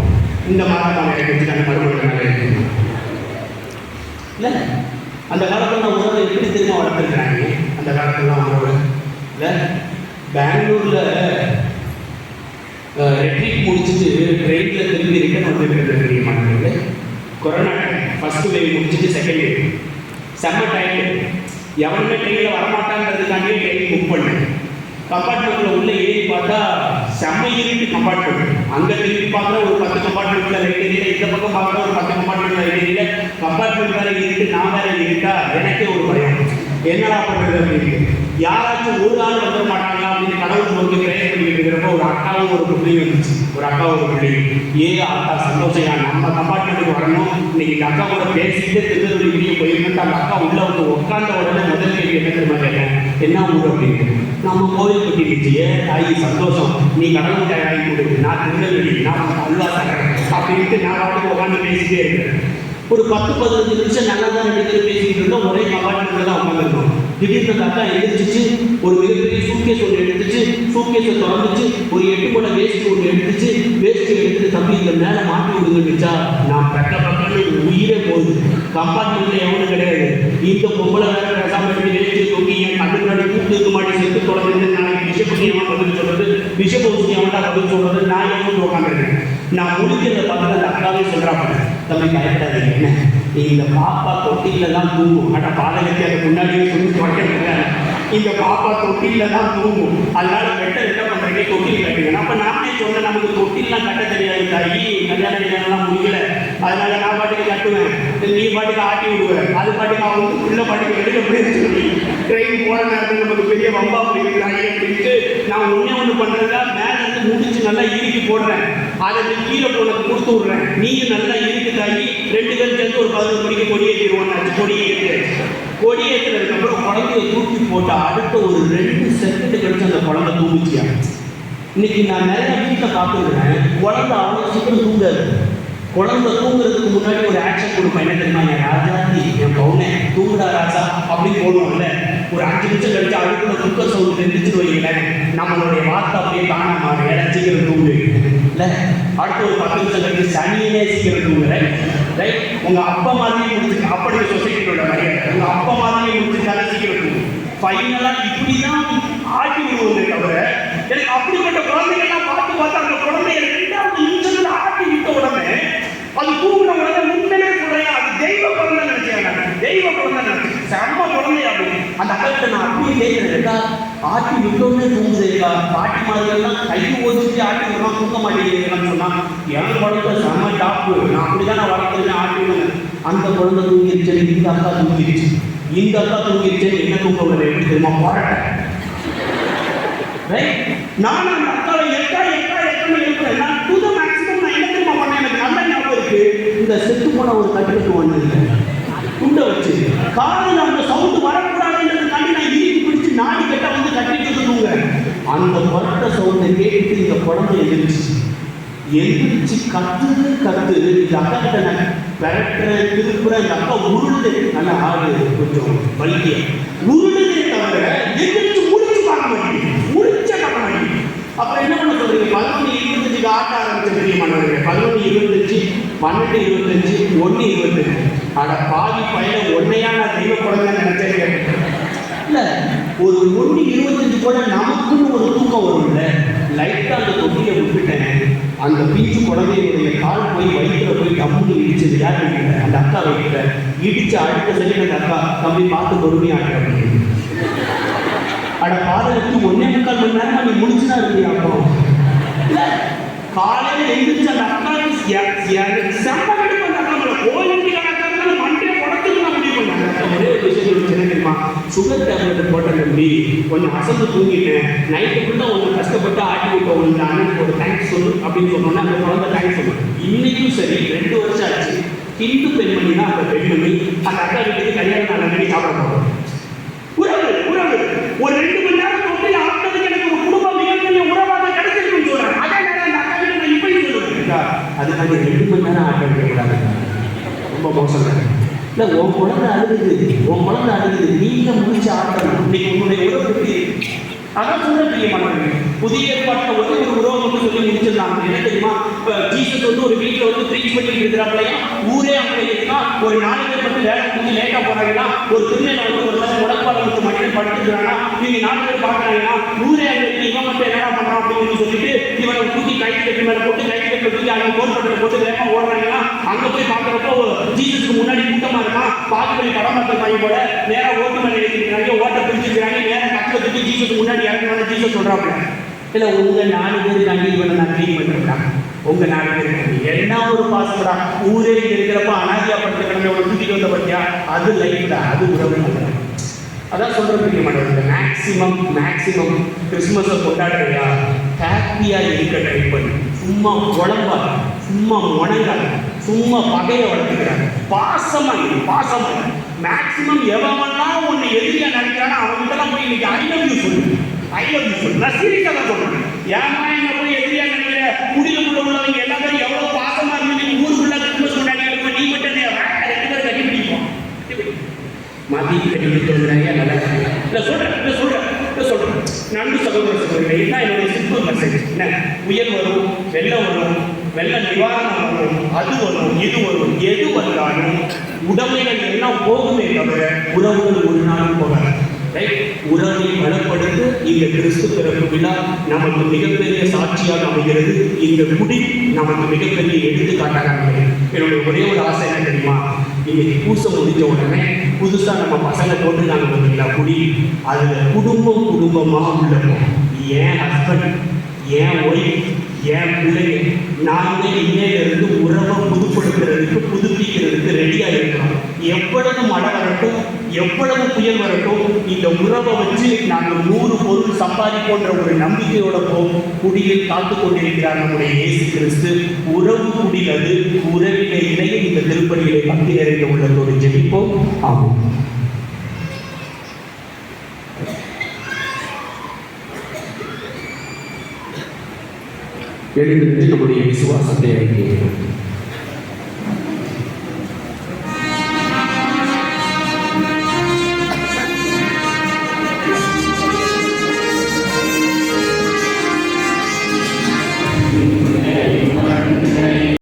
இந்த மாதம் எனக்கு வச்சு நாங்கள் மருமகளை இல்லை. அந்த காலத்தில் நான் உணவை எப்படி தெரியுமா வளர்த்துருக்குறாங்க? அந்த காலத்துலாம் உணவு இல்லை. பெங்களூரில் ரெட்ரீட் முடிச்சுட்டு ட்ரெயினில் திரும்பி ரிட்டர்ன் வந்துருக்கிறது தெரிய மாட்டேங்குது. கொரோனா டைம் ஃபஸ்ட்டு வேவ் முடிச்சுட்டு செகண்ட் வேவ் செம்ம டைம். எவனுமே ட்ரெயினில் வரமாட்டான்றதுக்காண்டியே ட்ரெயின் புக் பண்ணேன். கம்பார்ட்மெண்ட்டில் உள்ள ஏறி பார்த்தா செம்ம இருட்டு கம்பார்ட்மெண்ட். அங்கே திரும்பி பார்க்குற ஒரு 10 கம்பார்ட்மெண்ட்டில் லைட் எரியல, இந்த பக்கம் பார்க்குற ஒரு 10 கம்பார்ட்மெண்ட்டில் லைட் எரியல. கம்பார்ட்மெண்ட் வேறு இருக்கு, நான் வேற இருக்கா. எனக்கே ஒரு பயம், என்னடா பண்ணுறது அப்படின்னு. யாராச்சும் ஒரு ஆள் வந்துட மாட்டாங்களா அப்படின்னு கடவுள் நோக்கி பிரேயர் பண்ணிட்டு இருக்கிறப்ப ஒரு அக்காவும் ஒரு பிள்ளையும் வந்துச்சு. ஒரு அக்காவும் ஒரு பிள்ளையும் அக்கா சந்தோஷம், நம்ம கம்பார்ட்மெண்ட்டுக்கு வரணும், இன்னைக்கு இந்த அக்கா கூட பேசிட்டு திருநெல்வேலி வெளியே போயிருந்தேன். அந்த அக்கா உள்ள வந்து உட்காந்த உடனே முதல் கேள்வி என்ன தெரியுமா கேட்டேன்? என்ன ஊர் அப்படின்னு. நம்ம கோவில் பற்றி இருந்துச்சு. தாயி சந்தோஷம், நீ கடவுள் தயாராகி கொடுக்கு, நான் திருநெல்வேலி, நான் அல்வா தரேன் அப்படின்ட்டு நான் வாட்டுக்கு உட்காந்து பேசிட்டே இருக்கிறேன். ஒரு 10-15 நிமிஷம் நல்லா தான் 2 பேரும் பேசிக்கிட்டு இருந்தோம். ஒரே கம்பார்ட்மெண்ட்ல தான் உட்காந்துருந்தோம். திடீர்னு அந்த அக்கா எழுந்திரிச்சு ஒரு மிகப்பெரிய சூட்கேஸ் ஒன்று எடுத்துச்சு. சூட்கேஸை திறந்துச்சு, ஒரு 8 முழ வேஸ்ட் ஒன்று எடுத்துச்சு. வேஸ்ட் எடுத்துட்டு தம்பி இந்த மேலே மாட்டி விடுங்கன்னுச்சா. நான் பெட்ட பக்கம்னு உயிரே போகுது. கம்பார்ட்மெண்ட்ல எவனும் கிடையாது. இந்த பொம்பளை வேற பேசாம வேஸ்ட்டு தூக்கி என் கண்ணு முன்னாடி கூப்பிட்டு மாட்டி செத்து தொடர்ந்து நாளைக்கு பிஷப்புக்கு எவன் பதில் சொல்றது, பிஷப்பு எவன்டா பதில் சொல்றது, நான் எவன் உட்காந்துருக்கேன். நான் முடிக்கிறத பார்த்து அந்த அக்காவே சொல்றாங்க, தம்பி பயப்படாதீங்க, என்ன இந்த பாப்பா தொட்டில தான் தூங்கும். ஆனால் பாதகத்தை அதுக்கு முன்னாடியே சொல்லி தொடக்கிறாங்க. இந்த பாப்பா தொட்டில தான் தூங்கும், அதனால பெட்டர் என்ன பண்றீங்க, தொட்டில் கட்டுங்க. அப்ப நானே சொன்னேன், நமக்கு தொட்டிலாம் கட்ட தெரியாது தாயி, கல்யாணம் முடியல, அதனால நான் பாட்டுக்கு கட்டுவேன், நீ பாட்டுக்கு ஆட்டி விடுவேன், அது பாட்டுக்கு அவங்க உள்ள பாட்டுக்கு எடுக்க முடியாது சொல்லி ட்ரெயின் போன நேரத்தில் நமக்கு பெரிய வம்பா போயிருக்கிறாங்க அப்படின்ட்டு நான் ஒண்ணு பண்றதா மேல இருந்து முடிச்சு நல்லா இறுக்கி போடுறேன். அதை கீழே போனது கொடுத்து விடுறேன், நீயும் நல்லா இருக்கு தாயி. 2 பேரும் சேர்ந்து ஒரு 11 மணிக்கு கொடியேற்றிடுவோம். கொடியேற்றுறதுக்கு அப்புறம் குழந்தைய தூக்கி போட்டா அடுத்த ஒரு 2 செகண்ட் கழிச்சு அந்த குழந்தை தூங்கிச்சியா. இன்னைக்கு நான் நிறைய வீட்டில் பார்த்துருக்கேன், குழந்தை அவ்வளோ சீக்கிரம் தூங்காது. குழந்தை தூங்குறதுக்கு முன்னாடி ஒரு ஆக்ஷன் கொடுப்பேன், என்ன தெரியுமா, என் ராஜாத்தி என் பவுனே தூங்குடா ராஜா அப்படின்னு போடுவோம்ல. ஒரு 5 நிமிஷம் கழிச்சு அடுத்த குக்கர் சவுண்ட் தெரிஞ்சுட்டு வைங்களேன், நம்மளுடைய வார்த்தை அப்படியே காணாம சீக்கிரம் தூங்கு இல்லை. அடுத்த ஒரு 10 நிமிஷம் கழிச்சு சனியே சீக்கிரம் தூங்குறேன். ரைட், உங்க அப்பா மாதிரியே முடிச்சு, அப்படி சொசைட்டியோட மரியாதை, உங்க அப்பா மாதிரியே முடிச்சுட்டாலே சீக்கிரம் தூங்கு. ஃபைனலா இப்படிதான் ஆட்டி விடுவோமே தவிர, எனக்கு அப்படிப்பட்ட குழந்தைகள்லாம் பார்த்து அந்த குழந்தைய 2வது நிமிஷத்துல ஆட்டி விட்ட உடனே அது தூங்கின உடனே முன்னே சொல்றேன், அது தெய்வ குழந்தை நினைச்சேன். தெய்வ குழந்தை நினைச்சேன், செம்ம குழந்தை அப்படின்னு. அந்த அக்கா நான் அப்படியே கேட்கிறேன், ஆட்டி விட்டோன்னே தூங்குதேக்கா, பாட்டி மாதிரியெல்லாம் கை ஓடிச்சுட்டு ஆட்டி விடலாம் தூங்க மாட்டேங்கிறேன்னு சொன்னா, என் குழந்தை செம்ம டாப்பு, நான் அப்படிதான் நான் வளர்த்துருக்கேன் ஆட்டி விடுவேன். அந்த குழந்தை தூங்கிருச்சு, இந்த அக்கா தூங்கிருச்சு. இந்த அக்கா தூங்கிருச்சு, என்ன தூங்க முடியல எப்படி தெரியுமா, போராட்டேன். நான் அந்த அக்காவை எட்டான்னு எழுப்புறேன். நான் டு த மேக்ஸிமம் நான் என்ன தெரியுமா பண்ணேன், எனக்கு நல்ல ஞாபகம் இருக்கு. இந்த செத்து போன ஒரு கட்டிடத்து ஒன்று துண்டை வச்சு காலையில் அந்த சவுண்டு வரக்கூடாதுன்றதுக்காண்டி நான் இறுக்கி பிடிச்சி நாடி கட்ட வந்து கட்டிட்டு தூங்குறேன். அந்த பரட்ட சவுண்டை கேட்டு இந்த குழந்தை எந்திரிச்சு கத்து. இந்த அக்கா கிட்ட நான் பெறட்டுறேன் திருப்புறேன். இந்த அக்கா உருளுது, நல்லா ஆடு கொஞ்சம் வலிக்க உருளுதே தவிர எந்திரிச்சு முடிச்சு பார்க்க மாட்டேங்குது, முடிச்ச பார்க்க மாட்டேங்குது. அப்புறம் என்ன பண்ண சொல்றீங்க, 11:25 ஆட்ட ஆரம்பிச்சு தெரியுமாங்க, 11:25, 12:25, 1:25. அட பாதி பையன ஒன்னையா நான் தெய்வ குழந்தை நினைச்சேன். இல்லை, ஒரு 1:25 கூட நமக்குன்னு ஒரு தூக்கம் வரும்ல. லைட்டாக அந்த தொட்டியை விட்டுட்டேன், அந்த பிஞ்சு குழந்தையுடைய கால் போய் வயிற்றுல போய் டம்முன்னு இடிச்சது. யார் வீட்டில், அந்த அக்கா வீட்டில் இடிச்சு அடுத்த செகண்ட் அந்த அக்கா தம்பி பார்த்து பொறுமையாக அப்படின்னு. அட பாதகத்து 1.25 மணி நேரமா நீ முடிச்சுதான் இருக்கியா. அப்போ இல்லை, காலையில் எழுந்திரிச்சு அந்த அக்காவுக்கு செம்ம கடிப்பு. அந்த அக்கா கோயிலுக்கு மண்டே உடச்சுக்கு நான் முடிவு பண்ணேன். ஒரே விஷயம் தெரியுமா, சுகர் டேப்லெட் போட்ட தம்பி, கொஞ்சம் அசந்து தூங்கிட்டேன், நைட்டுக்குள்ள ஒன்று கஷ்டப்பட்டு ஆட்டி விட்ட ஒன்று அண்ணனுக்கு ஒரு தேங்க்ஸ் சொல்லு அப்படின்னு சொன்னோன்னா அந்த குழந்தை தேங்க்ஸ் சொல்லும். இன்னைக்கும் சரி 2 வருஷம் ஆச்சு, ஹிந்து பெண்மணி தான் அந்த பெண்மணி அந்த அக்கா வீட்டுக்கு கல்யாணம் நாள் அன்னைக்கு சாப்பிட போகிறோம். உறவு உறவு ஒரு 2 மணி நேரம் தொட்டு ஆட்டதுக்கு எனக்கு ஒரு குடும்பம் மிகப்பெரிய உறவாக கிடைச்சிருக்குன்னு சொல்றேன். அதே நேரம் அந்த அக்கா வீட்டு நான் இப்படி சொல்லுவேன், அதுக்காக 2 மணி நேரம் ஆட்டம் கிடைக்கிறாங்க, ரொம்ப மோசம் இல்லை. உன் குழந்தை அழுகுது, நீங்க முடிச்சு ஆட்டணும். இன்னைக்கு உன்னுடைய உறவு எப்படி? அதான் சொல்ற பிரியமானவர்களே, புதிய ஏற்பாட்டில் ஒரே ஒரு உறவை மட்டும் சொல்லி முடிச்சிருந்தாங்க. என்ன தெரியுமா? ஜீசஸ் வந்து ஒரு வீட்டில் வந்து ப்ரீச் பண்ணிட்டு இருக்கிறாங்களே, ஊரே அங்கே இருக்குன்னா ஒரு 4 பேர் மட்டும் வேலை முடிஞ்சு லேட்டாக போறாங்கன்னா, ஒரு திருநெல்லை வந்து ஒரு தடவை முடப்பாளர் வச்சு மனிதன் படுத்துக்கிறாங்கன்னா, நீங்க 4 பேர் பார்க்குறாங்கன்னா ஊரே அங்கே இருக்கு, இவன் மட்டும் என்னடா பண்றான் அப்படின்னு சொல்லிட்டு இவனை தூக்கி கைட்டு கட்டு மேலே போட்டு கைட்டு கட்டு தூக்கி அவங்க கோர்பட்டில் போட்டு வேகமாக ஓடுறாங்கன்னா, அங்கே போய் பார்க்குறப்போ ஜீசஸ்க்கு முன்னாடி கூட்டமாக இருக்கான், பாதுகாப்பு படமாற்றம் வாங்கி போல நேராக ஓட்டு மேலே எழுதிக்கிறாங்க, ஓட்டை பிரிச்சுக்கிறாங்க, நேராக கட்டில் தூக்கி ஜீசஸ் முன்னாடி இறங்குறாங்க. ஜீசஸ் சொல்றாங்க, இல்லை உங்க 4 பேர் கண்டிப்பாக நான் க்ளீன் பண்ணிருக்காங்க, உங்க 4 பேர் என்ன ஒரு பாசப்படா, ஊரே இருக்கிறப்ப அனாதியா படுத்த கிடந்த ஒரு தூக்கிட்டு வந்த பத்தியா, அது லைஃப்டா, அது உறவு. அதான் சொல்றதுக்கு மாட்டேன். மேக்சிமம் கிறிஸ்துமஸை கொண்டாடுறியா, ஹாப்பியா இருக்க ட்ரை பண்ணு. சும்மா குழம்பா, சும்மா முடங்காது, சும்மா பகையை வளர்த்துக்கிறாங்க. பாசமா மேக்சிமம் எவன்லாம் ஒன்று எதிரியா நினைக்கிறானோ அவங்ககிட்டலாம் போய் இன்னைக்கு ஐ லவ் யூ சொல்லு. நான் சீரியஸாக தான் சொல்றேன். ஏமா என்ன போய் எதிரியா நினைக்கிற? முடிவுக்குள்ள உள்ளவங்க எல்லா பேரும் எவ்வளவு பாசமா இருந்து நீ ஊருக்குள்ள கிறிஸ்துமஸ் கொண்டாடி நீ மட்டும் 2 பேரும் கட்டி பிடிப்போம், மாத்தி கட்டி பிடித்து வந்துடுறாங்க. நல்லா இல்லை சொல்றேன். நன்றி சகோதரர்களே, இதுதான் என்னுடைய சிம்பிள் மெசேஜ். என்ன, புயல் வரும், வெள்ளம் வரும், வெள்ள நிவாரணம் வரும், அது வரும், இது வரும், எது வந்தாலும் உடமைகள் எல்லாம் போகுமே தவிர உறவுகள் ஒரு நாளும் போகாது. உறவை பலப்படுத்த இந்த கிறிஸ்து பிறப்பு விழா நமக்கு மிகப்பெரிய சாட்சியாக அமைகிறது. இந்த குடி நமக்கு மிகப்பெரிய எடுத்துக்காட்டாக அமைகிறது. என்னுடைய ஒரே ஒரு ஆசை என்ன தெரியுமா? இன்னைக்கு பூசை முடிஞ்ச உடனே புதுசா நம்ம பசங்க போட்டு நாங்கள் பார்த்தீங்களா குடி, அதுல குடும்பமா உள்ளப்போம். என் ஹஸ்பண்ட், என் ஒய்ஃப், என் பிள்ளைங்க, நாங்கள் இன்னையிலிருந்து உறவை புதுப்பிக்கிறதுக்கு ரெடியாக இருக்கிறோம். எவ்வளவு மழை வரட்டும், எவ்வளவு புயல் வரட்டும், இந்த உறவை வச்சு நாங்கள் 100 பொருள் சம்பாதிப்போன்ற ஒரு நம்பிக்கையோட குடியில் காத்து கொண்டிருக்கிறார் நம்முடைய இயேசு கிறிஸ்து. உறவு குடிலது, உறவினை இடையே இந்த திருப்பணிகளை பக்தி நிறைந்த உள்ளதோடு ஜெபிப்போம். ஆமாம். எழுந்து நம்முடைய விசுவாசத்தை அறிக்கையிடும்.